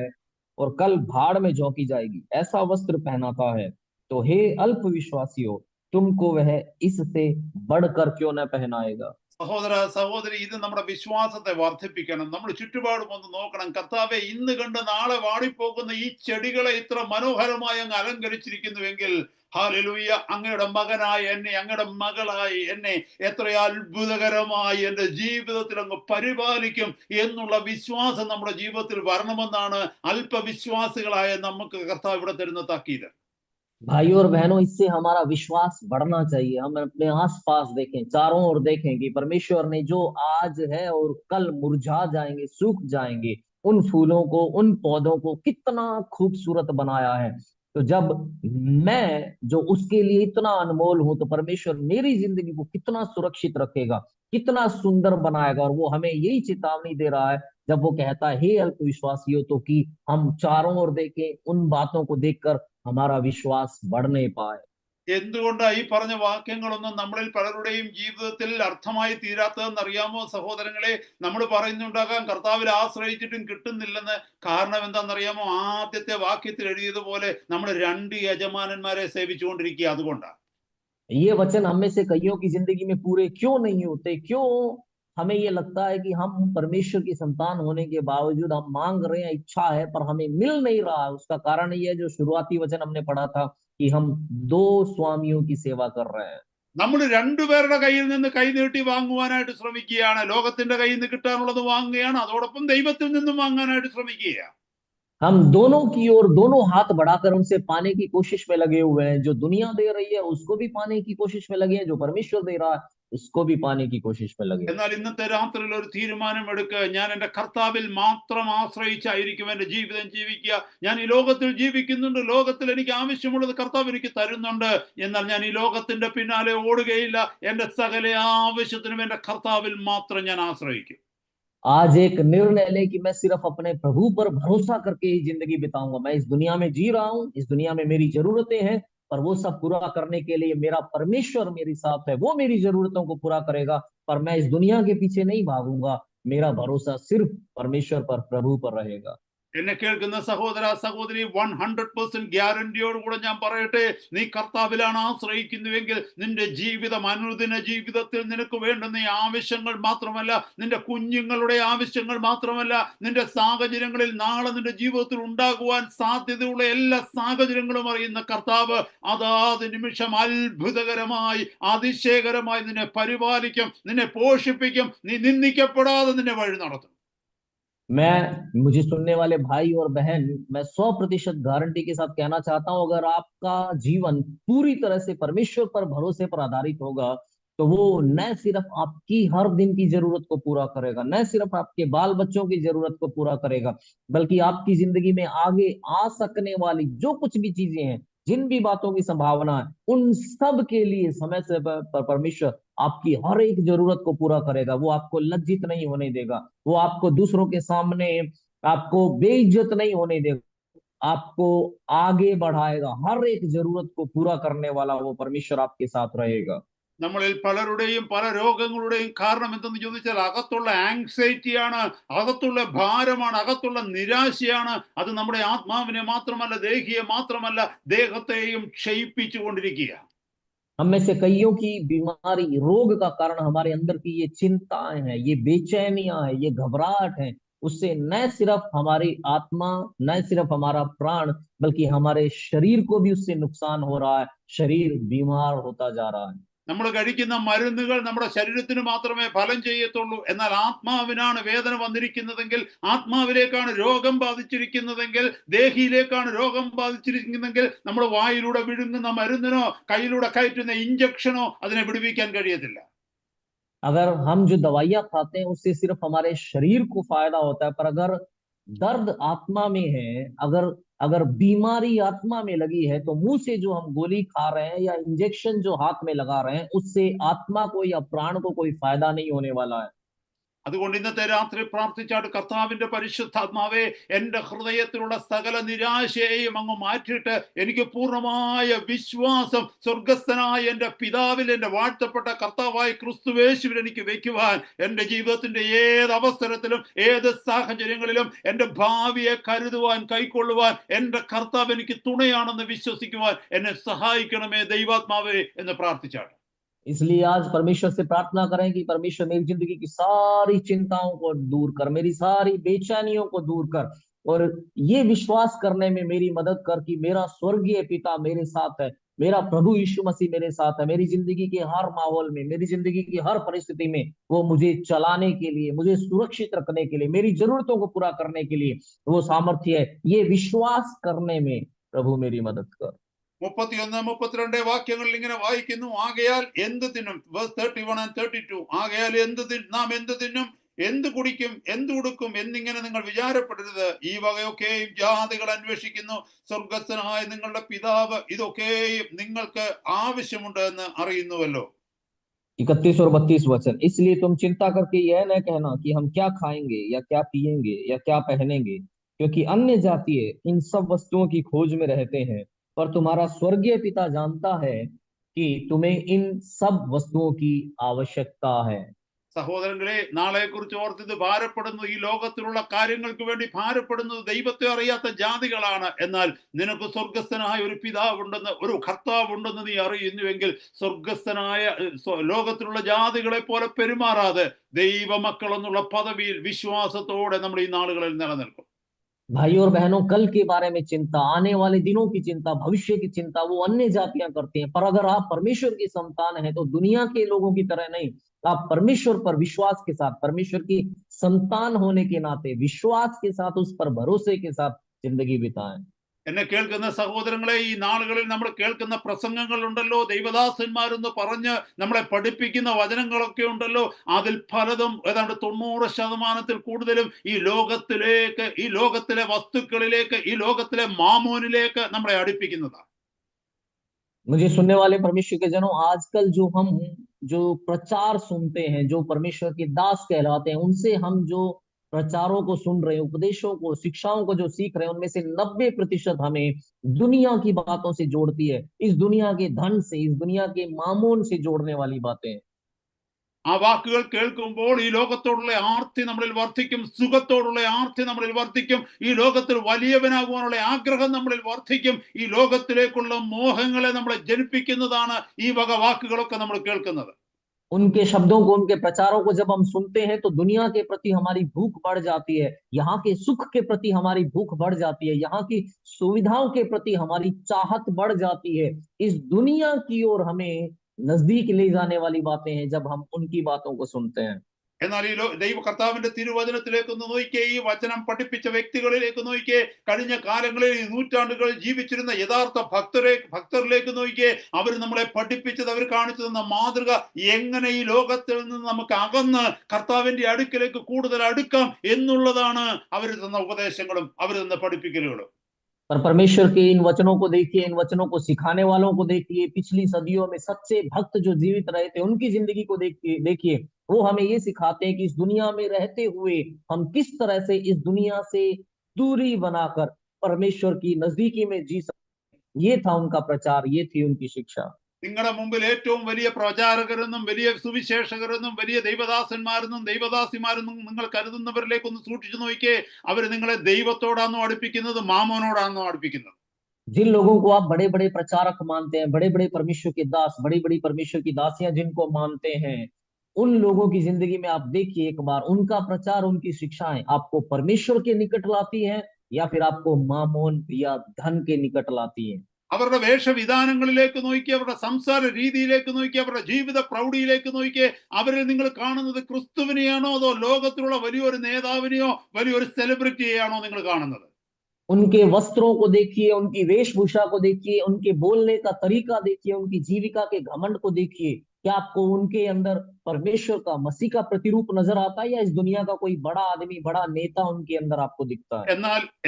और कल भाड़ में झोंकी जाएगी ऐसा वस्त्र पहनाता है, तो हे अल्प विश्वासियों, तुमको वह इससे बढ़कर क्यों न पहनाएगा। സഹോദര സഹോദരി, ഇത് നമ്മുടെ വിശ്വാസത്തെ വർദ്ധിപ്പിക്കണം. നമ്മൾ ചുറ്റുപാടും ഒന്ന് നോക്കണം. കർത്താവെ, ഇന്ന് കണ്ട് നാളെ വാടിപ്പോകുന്ന ഈ ചെടികളെ ഇത്ര മനോഹരമായി അങ്ങ് അലങ്കരിച്ചിരിക്കുന്നുവെങ്കിൽ, ഹല്ലേലൂയ, അങ്ങയുടെ മകനായ എന്നെ, അങ്ങയുടെ മകളായി എന്നെ എത്ര അത്ഭുതകരമായി എൻ്റെ ജീവിതത്തിൽ അങ്ങ് പരിപാലിക്കും എന്നുള്ള വിശ്വാസം നമ്മുടെ ജീവിതത്തിൽ വരണമെന്നാണ് അല്പവിശ്വാസികളായ നമുക്ക് കർത്താവ് ഇവിടെ തരുന്ന താക്കീത്. भाइयों और बहनों, इससे हमारा विश्वास बढ़ना चाहिए। हम अपने आसपास देखें, चारों ओर देखें कि परमेश्वर ने जो आज है और कल मुरझा जाएंगे, सूख जाएंगे, उन फूलों को, उन पौधों को कितना खूबसूरत बनाया है। तो जब मैं जो उसके लिए इतना अनमोल हूं, तो परमेश्वर मेरी जिंदगी को कितना सुरक्षित रखेगा, कितना सुंदर बनाएगा। और वो हमें यही चेतावनी दे रहा है जब वो कहता है, हे अल्पविश्वासियों, तो कि हम चारों ओर देखें, उन बातों को देखकर हमारा विश्वास बढ़ नहीं पाए। എന്തുകൊണ്ടാണ് ഈ പറഞ്ഞ വാക്യങ്ങളൊന്നും നമ്മളിൽ പലരുടെയും ജീവിതത്തിൽ അർത്ഥമായി തീരാത്തതെന്ന് അറിയാമോ സഹോദരങ്ങളെ? നമ്മൾ പറയുന്നുണ്ടാകാം, കർത്താവിൽ ആശ്രയിച്ചിട്ടും കിട്ടുന്നില്ലെന്ന്. കാരണം എന്താണെന്നറിയാമോ? ആദ്യത്തെ വാക്യത്തിൽ എഴുതിയതുപോലെ നമ്മൾ 2 യജമാനന്മാരെ സേവിച്ചുകൊണ്ടിരിക്കുക. അതുകൊണ്ടാണ്. ये वचन हम में से कईयों की जिंदगी में पूरे क्यों नहीं होते? क्यों हमें ये लगता है कि हम परमेश्वर की संतान होने के बावजूद हम मांग रहे हैं, इच्छा है, पर हमें मिल नहीं रहा है? उसका कारण ये है जो शुरुआती वचन हमने पढ़ा था कि हम 2 स्वामियों की सेवा कर रहे हैं। നമ്മൾ രണ്ടുപേരുടെ കയ്യിൽ നിന്ന് കൈനീട്ടി വാങ്ങുവാനായിട്ട് ശ്രമിക്കുകയാണ്. ലോകത്തിന്റെ കയ്യിൽ നിന്ന് കിട്ടാനുള്ളത് വാങ്ങുകയാണ്, അതോടൊപ്പം ദൈവത്തിൽ നിന്നും വാങ്ങാനായിട്ട് ശ്രമിക്കുകയാണ്. हम दोनों की ओर दोनों हाथ बढ़ाकर उनसे पाने की कोशिश में लगे हुए हैं। जो दुनिया दे रही है उसको भी पाने की कोशिश में लगे हैं, जो परमेश्वर दे रहा है उसको भी पाने की कोशिश में लगे। എന്നാൽ ഇന്നത്തെ രാത്രിയിൽ ഒരു തീരുമാനമെടുക്കുക. ഞാൻ എൻ്റെ കർത്താവിൽ മാത്രം ആശ്രയിച്ചായിരിക്കും എൻ്റെ ജീവിതം ജീവിക്കുക. ഞാൻ ഈ ലോകത്തിൽ ജീവിക്കുന്നുണ്ട്, ലോകത്തിൽ എനിക്ക് ആവശ്യമുള്ളത് കർത്താവ് എനിക്ക് തരുന്നുണ്ട്. എന്നാൽ ഞാൻ ഈ ലോകത്തിന്റെ പിന്നാലെ ഓടുകയില്ല. എൻ്റെ സകല ആവശ്യത്തിനും എൻ്റെ കർത്താവിൽ മാത്രം ഞാൻ ആശ്രയിക്കും. आज एक निर्णय ले कि मैं सिर्फ अपने प्रभु पर भरोसा करके ही जिंदगी बिताऊंगा। मैं इस दुनिया में जी रहा हूँ, इस दुनिया में मेरी जरूरतें हैं, पर वो सब पूरा करने के लिए मेरा परमेश्वर मेरे साथ है, वो मेरी जरूरतों को पूरा करेगा। पर मैं इस दुनिया के पीछे नहीं भागूंगा, मेरा भरोसा सिर्फ परमेश्वर पर, प्रभु पर रहेगा। എന്നെ കേൾക്കുന്ന സഹോദര സഹോദരി, 100% ഗ്യാരണ്ടിയോടുകൂടെ ഞാൻ പറയട്ടെ, നീ കർത്താവിലാണ് ആശ്രയിക്കുന്നുവെങ്കിൽ നിന്റെ ജീവിതം, അനുദിന ജീവിതത്തിൽ നിനക്ക് വേണ്ടുന്ന ഈ ആവശ്യങ്ങൾ മാത്രമല്ല, നിന്റെ കുഞ്ഞുങ്ങളുടെ ആവശ്യങ്ങൾ മാത്രമല്ല, നിന്റെ സാഹചര്യങ്ങളിൽ നാളെ നിന്റെ ജീവിതത്തിൽ ഉണ്ടാകുവാൻ സാധ്യതയുള്ള എല്ലാ സാഹചര്യങ്ങളും അറിയുന്ന കർത്താവ് അതാത് നിമിഷം അത്ഭുതകരമായി അതിശയകരമായി നിന്നെ പരിപാലിക്കും, നിന്നെ പോഷിപ്പിക്കും, നീ നിന്ദിക്കപ്പെടാതെ നിന്നെ വഴി നടത്തും. मुझे सुनने वाले भाई और बहन, मैं 100% गारंटी के साथ कहना चाहता हूं, अगर आपका जीवन पूरी तरह से परमेश्वर पर भरोसे पर आधारित होगा, तो वो न सिर्फ आपकी हर दिन की जरूरत को पूरा करेगा, न सिर्फ आपके बाल बच्चों की जरूरत को पूरा करेगा, बल्कि आपकी जिंदगी में आगे आ सकने वाली जो कुछ भी चीजें हैं, जिन भी बातों की संभावना है, उन सब के लिए समय से परमेश्वर आपकी हर एक जरूरत को पूरा करेगा। वो आपको लज्जित नहीं होने देगा, वो आपको दूसरों के सामने आपको बेइज्जत नहीं होने देगा, आपको आगे बढ़ाएगा। हर एक जरूरत को पूरा करने वाला वो परमेश्वर आपके साथ रहेगा। നമ്മളിൽ പലരുടെയും പല രോഗങ്ങളുടെയും കാരണം എന്തെന്ന് ചോദിച്ചാൽ അകത്തുള്ള ആങ്സൈറ്റിയാണ്, അകത്തുള്ള ഭാരമാണ്, അകത്തുള്ള നിരാശയാണ്. അത് നമ്മുടെ ആത്മാവിനെ മാത്രമല്ല, ദേഹിയെ മാത്രമല്ല, ദേഹത്തെയും ക്ഷയിപ്പിച്ചു കൊണ്ടിരിക്കുക. हम में से कईयों की बीमारी, रोग का कारण हमारे अंदर की ये चिंताएं हैं, ये बेचैनियां हैं, ये घबराहट है। उससे न सिर्फ हमारी आत्मा, न सिर्फ हमारा प्राण, बल्कि हमारे शरीर को भी उससे नुकसान हो रहा है। शरीर बीमार होता जा रहा है। നമ്മൾ കഴിക്കുന്ന മരുന്നുകൾ നമ്മുടെ ശരീരത്തിന് മാത്രമേ ഫലം ചെയ്യത്തുള്ളൂ. എന്നാൽ ആത്മാവിനാണ് വേദന വന്നിരിക്കുന്നതെങ്കിൽ, ആത്മാവിലേക്കാണ് രോഗം ബാധിച്ചിരിക്കുന്നതെങ്കിൽ, ദേഹിയിലേക്കാണ് രോഗം ബാധിച്ചിരിക്കുന്നതെങ്കിൽ, നമ്മൾ വായിലൂടെ വിഴുങ്ങുന്ന മരുന്നിനോ കയ്യിലൂടെ കയറ്റുന്ന ഇഞ്ചക്ഷനോ അതിനെ വിടുവിക്കാൻ കഴിയത്തില്ല. अगर हम जो दवाइयां खाते हैं उससे सिर्फ हमारे शरीर को फायदा होता है, पर अगर दर्द आत्मा में है, अगर अगर बीमारी आत्मा में लगी है, तो मुंह से जो हम गोली खा रहे हैं या इंजेक्शन जो हाथ में लगा रहे हैं, उससे आत्मा को या प्राण को कोई फायदा नहीं होने वाला है। അതുകൊണ്ട് ഇന്നത്തെ രാത്രി പ്രാർത്ഥിച്ചാട്ട്, കർത്താവിന്റെ പരിശുദ്ധാത്മാവേ, എൻ്റെ ഹൃദയത്തിലുള്ള സകല നിരാശയെയും അങ്ങ് മാറ്റിയിട്ട് എനിക്ക് പൂർണ്ണമായ വിശ്വാസം സ്വർഗസ്ഥനായ എൻ്റെ പിതാവിൽ, എൻ്റെ വാഴ്ത്തപ്പെട്ട കർത്താവായ ക്രിസ്തുവേശുവിൽ എനിക്ക് വയ്ക്കുവാൻ, എൻ്റെ ജീവിതത്തിന്റെ ഏത് അവസരത്തിലും ഏത് സാഹചര്യങ്ങളിലും എൻ്റെ ഭാവിയെ കരുതുവാൻ, കൈക്കൊള്ളുവാൻ എൻ്റെ കർത്താവ് എനിക്ക് തുണയാണെന്ന് വിശ്വസിക്കുവാൻ എന്നെ സഹായിക്കണമേ ദൈവാത്മാവേ എന്ന് പ്രാർത്ഥിച്ചാട്ട്. इसलिए आज परमेश्वर से प्रार्थना करें कि परमेश्वर मेरी जिंदगी की सारी चिंताओं को दूर कर, मेरी सारी बेचैनियों को दूर कर, और ये विश्वास करने में मेरी मदद कर कि मेरा स्वर्गीय पिता मेरे साथ है, मेरा प्रभु यीशु मसीह मेरे साथ है। मेरी जिंदगी के हर माहौल में, मेरी जिंदगी की हर परिस्थिति में वो मुझे चलाने के लिए, मुझे सुरक्षित रखने के लिए, मेरी जरूरतों को पूरा करने के लिए वो सामर्थ्य है। ये विश्वास करने में प्रभु मेरी मदद कर। 31, 32 വാക്യങ്ങളിൽ ഇങ്ങനെ വായിക്കുന്നു, ആകയാൽ എന്ത് തിന്നും, verse 31 and 32, ആകയാൽ നാം എന്ത് തിന്നും, എന്ത് കുടിക്കും, എന്ത് ഉടുക്കും എന്നിങ്ങനെ നിങ്ങൾ വിചാരപ്പെടരുത്. ഈ വകയൊക്കെയും ജാതികൾ അന്വേഷിക്കുന്നു. സ്വർഗസ്ഥനായ നിങ്ങളുടെ പിതാവ് ഇതൊക്കെയും നിങ്ങൾക്ക് ആവശ്യമുണ്ട് എന്ന് അറിയുന്നുവല്ലോ. 31 और 32 वचन, इसलिए तुम चिंता करके यह न कहना कि हम क्या खाएंगे या क्या पिएंगे या क्या पहनेंगे, क्योंकि अन्य जातीय इन सब वस्तुओं की खोज में रहते हैं, पर तुम्हारा स्वर्गीय पिता जानता है कि तुम्हें इन सब वस्तुओं की आवश्यकता है। സഹോദരങ്ങളെ, നാളെ കുറിച്ച് ഓർത്തിത് ഭാരപ്പെടുന്നത്, ഈ ലോകത്തിലുള്ള കാര്യങ്ങൾക്ക് വേണ്ടി ഭാരപ്പെടുന്നത് ദൈവത്തെ അറിയാത്ത ജാതികളാണ്. എന്നാൽ നിനക്ക് സ്വർഗസ്ഥനായ ഒരു പിതാവുണ്ടെന്ന്, ഒരു കർത്താവുണ്ടെന്ന് നീ അറിയുന്നുവെങ്കിൽ, സ്വർഗസ്ഥനായ ലോകത്തിലുള്ള ജാതികളെ പോലെ പെരുമാറാതെ ദൈവമക്കൾ എന്നുള്ള പദവിയിൽ വിശ്വാസത്തോടെ നമ്മൾ ഈ നാളുകളിൽ നിലനിൽക്കും. भाई और बहनों, कल के बारे में चिंता, आने वाले दिनों की चिंता, भविष्य की चिंता वो अन्य जातियां करती हैं, पर अगर आप परमेश्वर की संतान हैं तो दुनिया के लोगों की तरह नहीं, आप परमेश्वर पर विश्वास के साथ, परमेश्वर की संतान होने के नाते विश्वास के साथ, उस पर भरोसे के साथ जिंदगी बिताएं। എന്നെ കേൾക്കുന്ന സഹോദരങ്ങളെ, ഈ നാളുകളിൽ നമ്മൾ കേൾക്കുന്ന പ്രസംഗങ്ങൾ ഉണ്ടല്ലോ, ദൈവദാസന്മാരെന്ന് പറഞ്ഞ് നമ്മളെ പഠിപ്പിക്കുന്ന വചനങ്ങളൊക്കെ ഉണ്ടല്ലോ, അതിൽ പലതും ഏതാണ്ട് 90% കൂടുതലും ഈ ലോകത്തിലേക്ക്, ഈ ലോകത്തിലെ വസ്തുക്കളിലേക്ക്, ഈ ലോകത്തിലെ മാമോനിലേക്ക് നമ്മളെ അടുപ്പിക്കുന്നതാണ്. मुझे सुनने वाले परमेश्वर के जनों, आजकल जो प्रचार सुनते हैं, जो परमेश्वर के दास कहलाते हैं, उनसे हम जो प्रचारों को सुन रहे हैं, उपदेशों को, शिक्षाओं को जो सीख रहे हैं, उनमें से 90% हमें दुनिया की बातों से जोड़ती है, इस दुनिया के धन से, इस दुनिया के मामून से जोड़ने वाली बातें हैं। ആ വാക്കുകൾ കേൾക്കുമ്പോൾ ഈ ലോകത്തോടുള്ള ആർത്തി നമ്മളിൽ വർദ്ധിക്കും, സുഖത്തോടുള്ള ആർത്തി നമ്മളിൽ വർദ്ധിക്കും, ഈ ലോകത്തിൽ വലിയവനാകുവാനുള്ള ആഗ്രഹം നമ്മളിൽ വർദ്ധിക്കും. ഈ ലോകത്തിലേക്കുള്ള മോഹങ്ങളെ നമ്മളെ ജനിപ്പിക്കുന്നതാണ് ഈ വക വാക്കുകളൊക്കെ നമ്മൾ കേൾക്കുന്നത്. उनके शब्दों को, उनके प्रचारों को जब हम सुनते हैं तो दुनिया के प्रति हमारी भूख बढ़ जाती है, यहाँ के सुख के प्रति हमारी भूख बढ़ जाती है, यहाँ की सुविधाओं के प्रति हमारी चाहत बढ़ जाती है। इस दुनिया की ओर हमें नजदीक ले जाने वाली बातें हैं जब हम उनकी बातों को सुनते हैं। എന്നാൽ ഈ ദൈവ കർത്താവിന്റെ തിരുവചനത്തിലേക്ക് ഒന്ന് നോക്കിയേ, ഈ വചനം പഠിപ്പിച്ച വ്യക്തികളിലേക്ക് നോക്കിയേ, കഴിഞ്ഞ കാലങ്ങളിൽ ഈ നൂറ്റാണ്ടുകൾ ജീവിച്ചിരുന്ന യഥാർത്ഥ ഭക്തരിലേക്ക് നോക്കിയേ, അവർ നമ്മളെ പഠിപ്പിച്ചത്, അവർ കാണിച്ചു തന്ന മാതൃക, എങ്ങനെ ഈ ലോകത്തിൽ നിന്ന് നമുക്ക് അകന്ന് കർത്താവിന്റെ അടുക്കലേക്ക് കൂടുതൽ അടുക്കാം എന്നുള്ളതാണ് അവർ തന്ന ഉപദേശങ്ങളും അവർ തന്ന പഠിപ്പിക്കലുകളും. पर परमेश्वर के इन वचनों को देखिए, इन वचनों को सिखाने वालों को देखिए, पिछली सदियों में सच्चे भक्त जो जीवित रहे थे उनकी जिंदगी को देखिए, वो हमें ये सिखाते हैं कि इस दुनिया में रहते हुए हम किस तरह से इस दुनिया से दूरी बनाकर परमेश्वर की नजदीकी में जी सकते। ये था उनका प्रचार, ये थी उनकी शिक्षा। നിങ്ങളുടെ മുമ്പിൽ ഏറ്റവും വലിയ പ്രചാരകരെന്നും വലിയ സുവിശേഷകരെന്നും വലിയ ദൈവദാസന്മാരെന്നും ദൈവദാസിമാരെന്നും നിങ്ങൾ കരുതുന്നവരിലേക്ക് ഒന്ന് സൂക്ഷിച്ചു നോക്കിയേ, അവർ നിങ്ങളെ ദൈവത്തോടാണോ അടുപ്പിക്കുന്നത്, മാമോനോടാണോ അടുപ്പിക്കുന്നത്? जिन लोगों को आप बड़े बड़े प्रचारक मानते हैं, बड़े बड़े परमेश्वर के दास, बड़ी बड़ी परमेश्वर की दासियां जिनको मानते हैं, उन लोगों की जिंदगी में आप देखिए एक बार, उनका प्रचार, उनकी शिक्षाएं आपको परमेश्वर के निकट लाती हैं या फिर आपको मामोन या धन के निकट लाती हैं। അവരുടെ വേഷവിധാനങ്ങളിലേക്ക് നോക്കി, അവരുടെ സംസാര രീതിയിലേക്ക് നോക്കി, അവരുടെ ജീവിത പ്രൗഢിയിലേക്ക് നോക്കി, അവരിൽ നിങ്ങൾ കാണുന്നത് ക്രിസ്തുവിനെയാണോ അതോ ലോകത്തിലുള്ള വലിയൊരു നേതാവിനെയോ വലിയൊരു സെലിബ്രിറ്റിയെയാണോ നിങ്ങൾ കാണുന്നത്? उनके वस्त्रों को देखिए, उनकी वेशभूषा को देखिए, उनके बोलने का तरीका देखिए, उनकी जीविका के घमंड को देखिए। क्या आपको उनके अंदर परमेश्वर का, मसीह का प्रतिरूप नजर आता है या इस दुनिया का कोई बड़ा आदमी, बड़ा नेता उनके अंदर आपको दिखता है?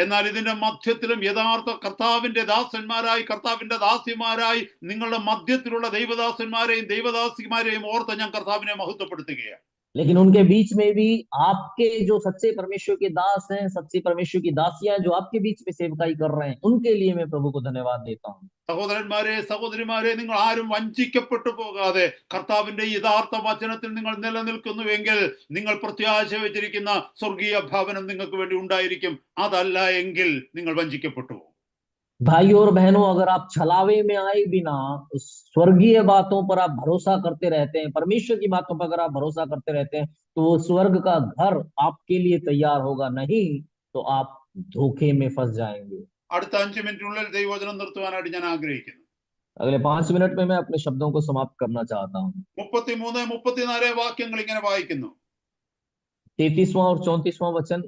എന്നാൽ ഇതിന്റെ മധ്യത്തിലും യഥാർത്ഥ കർത്താവിന്റെ ദാസന്മാരായി, കർത്താവിന്റെ ദാസിമാരായി നിങ്ങളുടെ മധ്യത്തിലുള്ള ദൈവദാസന്മാരെയും ദൈവദാസിമാരെയും ഓർത്ത് ഞാൻ കർത്താവിനെ മഹത്വപ്പെടുത്തുകയാണ്. लेकिन उनके बीच में भी आपके जो सच्चे परमेश्वर के दास हैं, सच्चे परमेश्वर की दासियां जो आपके बीच में सेवकाई कर रहे हैं, उनके लिए मैं प्रभु को धन्यवाद देता हूँ। സഹോദരന്മാരെ, സഹോദരിമാരെ, നിങ്ങൾ ആരും വഞ്ചിക്കപ്പെട്ടു പോകാതെ കർത്താവിന്റെ യഥാർത്ഥ വചനത്തിൽ നിങ്ങൾ നിലനിൽക്കുന്നുവെങ്കിൽ നിങ്ങൾ പ്രത്യാശ വെച്ചിരിക്കുന്ന സ്വർഗീയ ഭവനം നിങ്ങൾക്ക് വേണ്ടി ഉണ്ടായിരിക്കും. അതല്ല എങ്കിൽ നിങ്ങൾ വഞ്ചിക്കപ്പെട്ടു പോകും. भाइयों और बहनों, अगर आप छलावे में आए बिना स्वर्गीय बातों पर आप भरोसा करते रहते हैं, परमेश्वर की बातों पर अगर आप भरोसा करते रहते हैं, तो वो स्वर्ग का घर आपके लिए तैयार होगा, नहीं तो आप धोखे में फंस जाएंगे। അടുത്ത 5 മിനിറ്റിനുള്ളിൽ ദൈവവചനം നിർത്തുവാനായിട്ട് ഞാൻ ആഗ്രഹിക്കുന്നു. अगले 5 मिनट में मैं अपने शब्दों को समाप्त करना चाहता हूँ। 33, 34 വാക്യങ്ങൾ ഇങ്ങനെ വായിക്കുന്നു. 33वां और 34वां वचन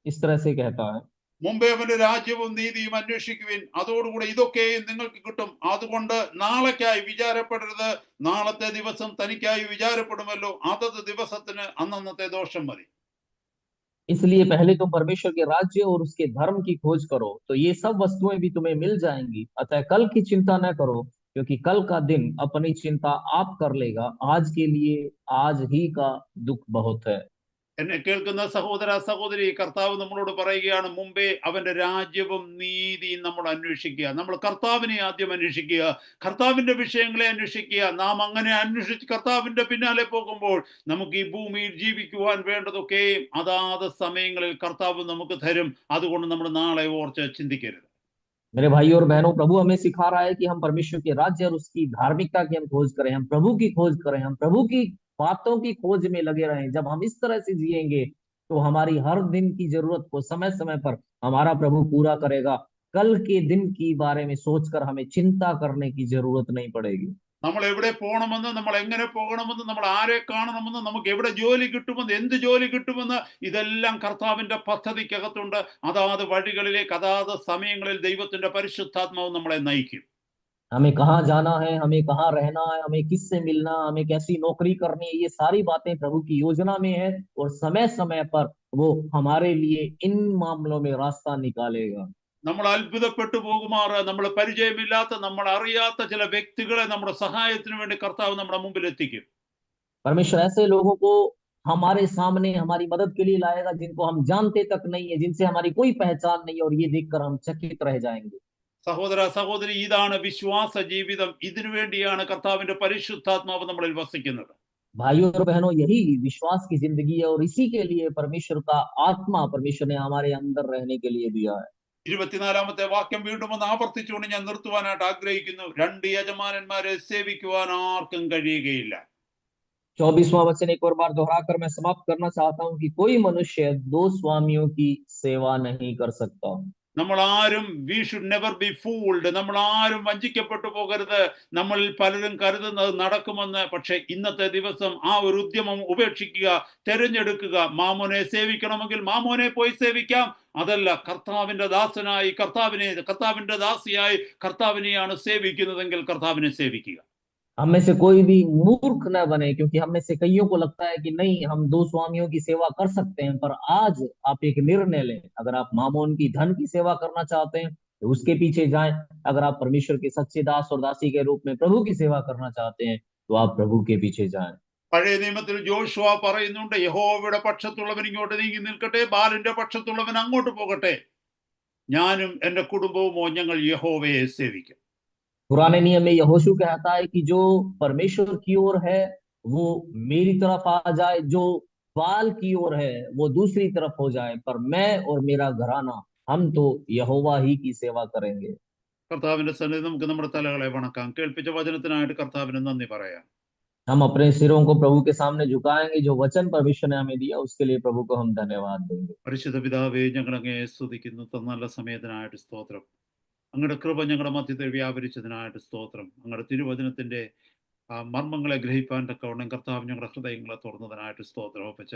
इस तरह से कहता है, മുമ്പേ അവന്റെ രാജ്യവും നീതിയും അന്വേഷിക്കുവിൻ, അതോടുകൂടെ ഇതൊക്കെയും നിങ്ങൾക്ക് കിട്ടും. അതുകൊണ്ട് നാളേക്കായി വിചാരപ്പെടരുത്, നാളത്തെ ദിവസം തനിക്കായി വിചാരപ്പെടുമല്ലോ. അതത് ദിവസത്തിന് അന്നന്നത്തെ ദോഷം മതി. इसलिए पहले तुम परमेश्वर के राज्य और उसके धर्म की खोज करो, तो ये सब वस्तुएं भी तुम्हें मिल जाएंगी। अतः कल की चिंता न करो, क्योंकि कल का दिन अपनी चिंता आप कर लेगा। आज के लिए आज ही का दुख बहुत है। എന്നെ കേൾക്കുന്ന സഹോദര സഹോദരി, കർത്താവ് നമ്മളോട് പറയുകയാണ്, മുമ്പേ അവന്റെ രാജ്യവും നീതിയും നമ്മൾ അന്വേഷിക്കുക. നമ്മൾ കർത്താവിനെ ആദ്യം അന്വേഷിക്കുക, കർത്താവിന്റെ വിഷയങ്ങളെ അന്വേഷിക്കുക. നാം അങ്ങനെ അന്വേഷിച്ച് കർത്താവിന്റെ പിന്നാലെ പോകുമ്പോൾ നമുക്ക് ഈ ഭൂമിയിൽ ജീവിക്കുവാൻ വേണ്ടതൊക്കെ അതാത് സമയങ്ങളിൽ കർത്താവ് നമുക്ക് തരും. അതുകൊണ്ട് നമ്മൾ നാളെ ഓർത്ത് ചിന്തിക്കരുത്. मेरे भाइयों और बहनों, प्रभु हमें सिखा रहा है कि हम परमेश्वर के राज्य और उसकी धार्मिकता की हम खोज करें, हम प्रभु की खोज करें, हम प्रभु की बातों की खोज में लगे रहें। जब हम इस तरह से जिएंगे तो हमारी हर दिन की जरूरत को समय समय पर हमारा प्रभु पूरा करेगा। कल के दिन की बारे में सोचकर हमें चिंता करने की जरूरत नहीं पड़ेगी। നമ്മൾ എവിടെ പോകണമെന്ന്, നമ്മൾ എങ്ങനെ പോകണമെന്ന്, നമ്മൾ ആരെ കാണണമെന്ന്, നമുക്ക് എവിടെ ജോലി കിട്ടുമെന്ന്, എന്ത് ജോലി കിട്ടുമെന്ന്, ഇതെല്ലാം കർത്താവിന്റെ പദ്ധതിക്കകത്തുണ്ട്. അതാത് വഴികളിലേക്ക് അതാത് സമയങ്ങളിൽ ദൈവത്തിന്റെ പരിശുദ്ധാത്മാവ് നമ്മളെ നയിക്കും. हमें कहाँ जाना है, हमें कहाँ रहना है, हमें किससे मिलना, हमें कैसी नौकरी करनी है, ये सारी बातें प्रभु की योजना में है और समय समय पर वो हमारे लिए इन मामलों में रास्ता निकालेगा। നമ്മൾ അത്ഭുതപ്പെട്ടു പോകുമാറ് നമ്മൾ പരിചയമില്ലാത്ത, നമ്മൾ അറിയാത്ത ചില വ്യക്തികളെ നമ്മുടെ സഹായത്തിന് വേണ്ടി കർത്താവ് നമ്മുടെ മുമ്പിൽ എത്തിക്കും. परमेश्वर ऐसे लोगों को हमारे सामने हमारी मदद के लिए लाएगा जिनको हम जानते तक नहीं है, जिनसे हमारी कोई पहचान नहीं है, और ये देखकर हम चकित रह जाएंगे। സഹോദര സഹോദരി, ഇതാണ് വിശ്വാസ ജീവിതം. ഇതിനു വേണ്ടിയാണ് കർത്താവിന്റെ പരിശുദ്ധാത്മാവ് നമ്മളിൽ വസിക്കുന്നത്. भाइयों और बहनों, यही विश्वास की जिंदगी है और इसी के लिए परमेश्वर का आत्मा परमेश्वर ने हमारे अंदर रहने के लिए दिया है। 24-ാമത്തെ വാക്യം വീണ്ടും ഒന്ന് ആവർത്തിച്ചുകൊണ്ട് ഞാൻ നിർത്തുവാനായിട്ട് ആഗ്രഹിക്കുന്നു. രണ്ട് യജമാനന്മാരെ സേവിക്കുവാൻ ആർക്കും കഴിയുകയില്ല. 24वां वचन एक और बार दोहराकर मैं समाप्त करना चाहता हूँ कि कोई मनुष्य दो स्वामियों की सेवा नहीं कर सकता। നമ്മൾ ആരും we should never be fooled. നമ്മൾ ആരും വഞ്ചിക്കപ്പെട്ടു പോകരുത്. നമ്മൾ പലരും കരുതുന്നത് നടക്കുമെന്ന്. പക്ഷെ ഇന്നത്തെ ദിവസം ആ ഒരു ഉദ്യമം ഉപേക്ഷിക്കുക, തെരഞ്ഞെടുക്കുക. മാമോനെ സേവിക്കണമെങ്കിൽ മാമോനെ പോയി സേവിക്കാം. അതല്ല, കർത്താവിന്റെ ദാസനായി കർത്താവിന്റെ ദാസിയായി കർത്താവിനെയാണ് സേവിക്കുന്നതെങ്കിൽ കർത്താവിനെ സേവിക്കുക. हम में से कोई भी मूर्ख न बने, क्योंकि हम में से कईयों को लगता है कि नहीं, हम दो स्वामियों की सेवा कर सकते हैं। पर आज आप एक निर्णय लें। अगर आप मामोन की धन की सेवा करना चाहते हैं तो उसके पीछे जाएं। अगर आप परमेश्वर के सच्चे दास और दासी के रूप में प्रभु की सेवा करना चाहते हैं तो आप प्रभु के पीछे जाएं। പഴയ നിയമത്തിൽ ജോഷുവ പറയുന്നുണ്ട്, യഹോവയുടെ പക്ഷത്തുള്ളവൻ ഇങ്ങോട്ട് നീങ്ങി നിൽക്കട്ടെ, ബാലിന്റെ പക്ഷത്തുള്ളവൻ അങ്ങോട്ട് പോകട്ടെ, ഞാനും എന്റെ കുടുംബവുമോ ഞങ്ങൾ യഹോവയെ സേവിക്കും. पुराने नियम में यहोशू कहता है कि जो परमेश्वर की ओर है वो मेरी तरफ आ जाए, जो बाल की ओर है वो दूसरी तरफ हो जाए, पर मैं और मेरा घराना हम तो यहोवा ही की सेवा करेंगे। കർത്താവിന്റെ സന്നിധി നമുക്ക് നമ്മുടെ തലകളെ വണക്കാം. കേൾപ്പിച്ച വചനത്തിനായിട്ട് കർത്താവിന് നന്ദി പറയാം. हम अपने सिरों को प्रभु के सामने झुकाएंगे। जो वचन परमेश्वर ने हमें दिया उसके लिए प्रभु को हम धन्यवाद देंगे। പരിശുദ്ധ പിതാവേ, ഞങ്ങൾ അങ്ങയെ സ്തുതിക്കുന്നു. തന്നല്ല സമയത്തിനായിട്ട് സ്തോത്രം. അങ്ങയുടെ കൃപ ഞങ്ങളുടെ മധ്യത്തിൽ വ്യാപരിച്ചതിനായിട്ട് സ്തോത്രം. അങ്ങയുടെ തിരുവചനത്തിന്റെ ആ മർമ്മങ്ങളെ ഗ്രഹിപ്പാൻ തക്കവണ്ണം കർത്താവ് ഞങ്ങളുടെ ഹൃദയങ്ങളെ തുറന്നതിനായിട്ട് സ്തോത്രം. ഒപ്പിച്ച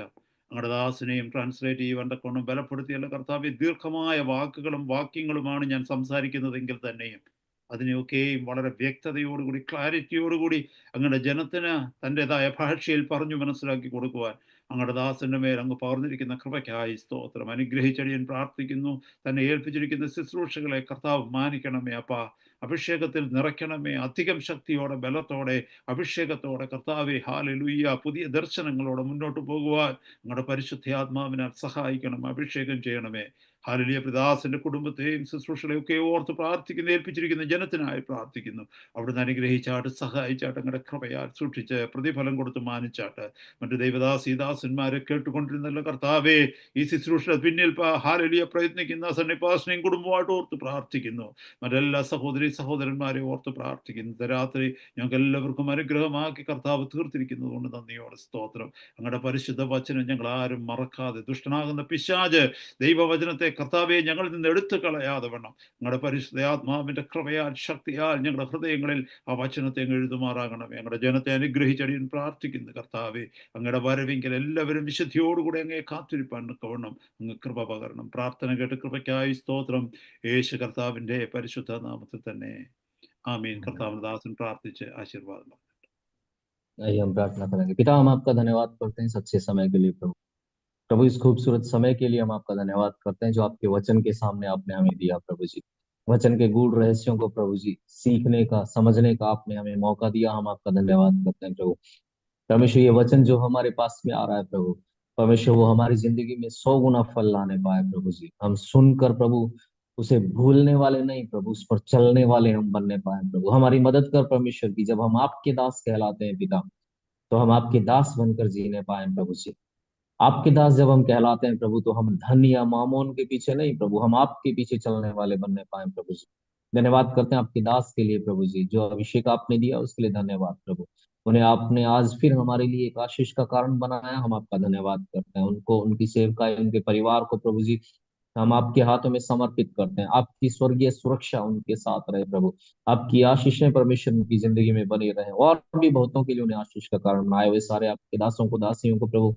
അങ്ങയുടെ ദാസിനെയും ട്രാൻസ്ലേറ്റ് ചെയ്യുവാൻ തക്കവണ്ണം ബലപ്പെടുത്തിയല്ല കർത്താവ്. ദീർഘമായ വാക്കുകളും വാക്യങ്ങളുമാണ് ഞാൻ സംസാരിക്കുന്നതെങ്കിൽ തന്നെയും അതിനെയൊക്കെയും വളരെ വ്യക്തതയോടുകൂടി ക്ലാരിറ്റിയോടുകൂടി അങ്ങയുടെ ജനത്തിന് തൻ്റെതായ ഭാഷയിൽ പറഞ്ഞു മനസ്സിലാക്കി കൊടുക്കുവാൻ അങ്ങയുടെ ദാസന്റെ മേൽ അങ്ങ് പകർന്നിരിക്കുന്ന കൃപയ്ക്കായി സ്തോത്രം. അനുഗ്രഹിച്ചടിയൻ പ്രാർത്ഥിക്കുന്നു. തന്നെ ഏൽപ്പിച്ചിരിക്കുന്ന ശുശ്രൂഷകളെ കർത്താവ് മാനിക്കണമേ അപ്പാ. അഭിഷേകത്തിൽ നിറയ്ക്കണമേ. അധികം ശക്തിയോടെ, ബലത്തോടെ, അഭിഷേകത്തോടെ കർത്താവെ, ഹല്ലേലൂയ, പുതിയ ദർശനങ്ങളോടെ മുന്നോട്ട് പോകുവാൻ അങ്ങയുടെ പരിശുദ്ധാത്മാവിനാൽ സഹായിക്കണം. അഭിഷേകം ചെയ്യണമേ. ഹല്ലേലൂയ. പിതാസിന്റെ കുടുംബത്തെയും ശുശ്രൂഷകളെയൊക്കെ ഓർത്ത് പ്രാർത്ഥിക്കുന്നു. ഏൽപ്പിച്ചിരിക്കുന്ന ജനത്തിനായി പ്രാർത്ഥിക്കുന്നു. അവിടുന്ന് അനുഗ്രഹിച്ചാട്ട് സഹായിച്ചാട്ട് അങ്ങയുടെ കൃപയാൽ സൂക്ഷിച്ച് പ്രതിഫലം കൊടുത്ത് മാനിച്ചാട്ട് മറ്റു ദൈവദാസീദാസന്മാരെ കേട്ടുകൊണ്ടിരുന്നല്ലോ കർത്താവേ. ഈ ശുശ്രൂഷ പിന്നിൽ ഹല്ലേലൂയ പ്രയത്നിക്കുന്ന സന്നിപാസനെയും കുടുംബമായിട്ട് ഓർത്ത് പ്രാർത്ഥിക്കുന്നു. മറ്റെല്ലാ സഹോദരി സഹോദരന്മാരെ ഓർത്ത് പ്രാർത്ഥിക്കുന്നു. രാത്രി ഞങ്ങൾക്ക് എല്ലാവർക്കും അനുഗ്രഹമാക്കി കർത്താവ് തീർത്തിരിക്കുന്നത് കൊണ്ട് നന്ദിയോടെ സ്തോത്രം. അങ്ങയുടെ പരിശുദ്ധ വചനം ഞങ്ങൾ ആരും മറക്കാതെ, ദുഷ്ടനാകുന്ന പിശാച് ദൈവവചനത്തെ കർത്താവെ ഞങ്ങളിൽ നിന്ന് എടുത്തു കളയാതെ വേണം ഞങ്ങളുടെ പരിശുദ്ധ ആത്മാവിന്റെ കൃപയാൽ ശക്തിയാൽ ഞങ്ങളുടെ ഹൃദയങ്ങളിൽ ആ വചനത്തെ എഴുതുമാറാകണമേ. ഞങ്ങളുടെ ജനത്തെ അനുഗ്രഹിച്ചടിയൻ പ്രാർത്ഥിക്കുന്നു കർത്താവെ. അങ്ങയുടെ വരവെങ്കിൽ എല്ലാവരും വിശുദ്ധിയോടുകൂടി അങ്ങയെ കാത്തിരിപ്പാൻ വേണം അങ്ങ് കൃപ പകരണം. പ്രാർത്ഥന കേട്ട് കൃപയ്ക്കായി സ്തോത്രം. യേശു കർത്താവിന്റെ പരിശുദ്ധ നാമത്തിൽ തന്നെ ആമീൻ. കർത്താവിന്റെ ദാസൻ പ്രാർത്ഥിച്ച് ആശീർവാദം. आइए हम प्रार्थना करेंगे। पिता, हम आपका धन्यवाद करते हैं सच्चे समय के लिए प्रभु। प्रभु, इस खूबसूरत समय के लिए हम आपका धन्यवाद करते हैं जो आपके वचन के सामने आपने हमें दिया प्रभु जी। वचन के गूढ़ रहस्यों को प्रभु जी सीखने का, समझने का आपने हमें मौका दिया। हम आपका धन्यवाद करते हैं प्रभु। परमेश्वर, ये वचन जो हमारे पास में आ रहा है प्रभु, परमेश्वर वो हमारी जिंदगी में 100 गुना फल लाने पाए प्रभु जी। हम सुनकर प्रभु उसे भूलने वाले नहीं प्रभु, उस पर चलने वाले हम बनने पाए प्रभु। हमारी मदद कर परमेश्वर की। जब हम आपके दास कहलाते हैं पिता, तो हम आपके दास बनकर जीने पाए प्रभु जी। आपके दास जब हम कहलाते हैं प्रभु, तो हम धन या मामोन के पीछे नहीं प्रभु, हम आपके पीछे चलने वाले बनने पाए प्रभु जी। धन्यवाद करते हैं आपके दास के लिए प्रभु जी। जो अभिषेक आपने दिया उसके लिए धन्यवाद प्रभु। उन्हें आपने आज फिर हमारे लिए एक आशीष का कारण बनाया, हम आपका धन्यवाद करते हैं। उनको, उनकी सेवकाई, उनके परिवार को प्रभु जी हम आपके हाथों में समर्पित करते हैं। आपकी स्वर्गीय सुरक्षा उनके साथ रहे प्रभु। आपकी आशीषें परमेश्वर उनकी जिंदगी में बनी रहे, और भी बहुतों के लिए उन्हें आशीष का कारण बनाए हुए सारे आपके दासों को, दासियों को प्रभु,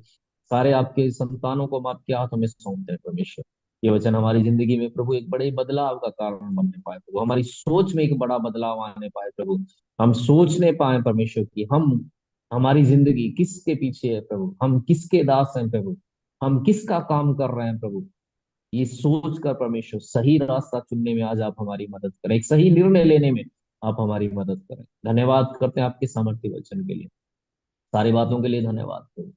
सारे आपके संतानों को हम आपके हाथों में सौंपते हैं परमेश्वर। ये वचन हमारी जिंदगी में प्रभु एक बड़े बदलाव का कारण बनने पाए प्रभु, हमारी सोच में एक बड़ा बदलाव आने पाए प्रभु। हम सोचने पाए परमेश्वर की हम, हमारी जिंदगी किसके पीछे है प्रभु, हम किसके दास हैं प्रभु, हम किसका काम कर रहे हैं प्रभु। ये सोच कर परमेश्वर सही रास्ता चुनने में आज आप हमारी मदद करें, एक सही निर्णय लेने में आप हमारी मदद करें। धन्यवाद करते हैं आपके सामर्थ्य वचन के लिए, सारी बातों के लिए धन्यवाद प्रभु।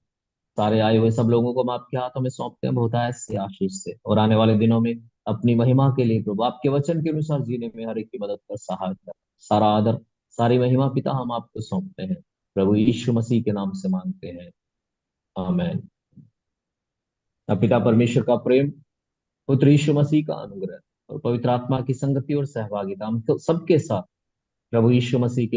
सारे आए हुए सब लोगों को हम आपके हाथों में सौंपते हैं बहुतायत से आशीष से, और आने वाले दिनों में अपनी महिमा के लिए प्रभु आपके वचन के अनुसार जीने में हर एक की मदद कर सहायता। सारा आदर, सारी महिमा पिता हम आपको सौंपते हैं, प्रभु यीशु मसीह के नाम से मांगते हैं, आमेन। अब पिता परमेश्वर का प्रेम, पुत्र यीशु मसीह का अनुग्रह और पवित्र आत्मा की संगति और सहभागिता हम सबके साथ प्रभु यीशु मसीह के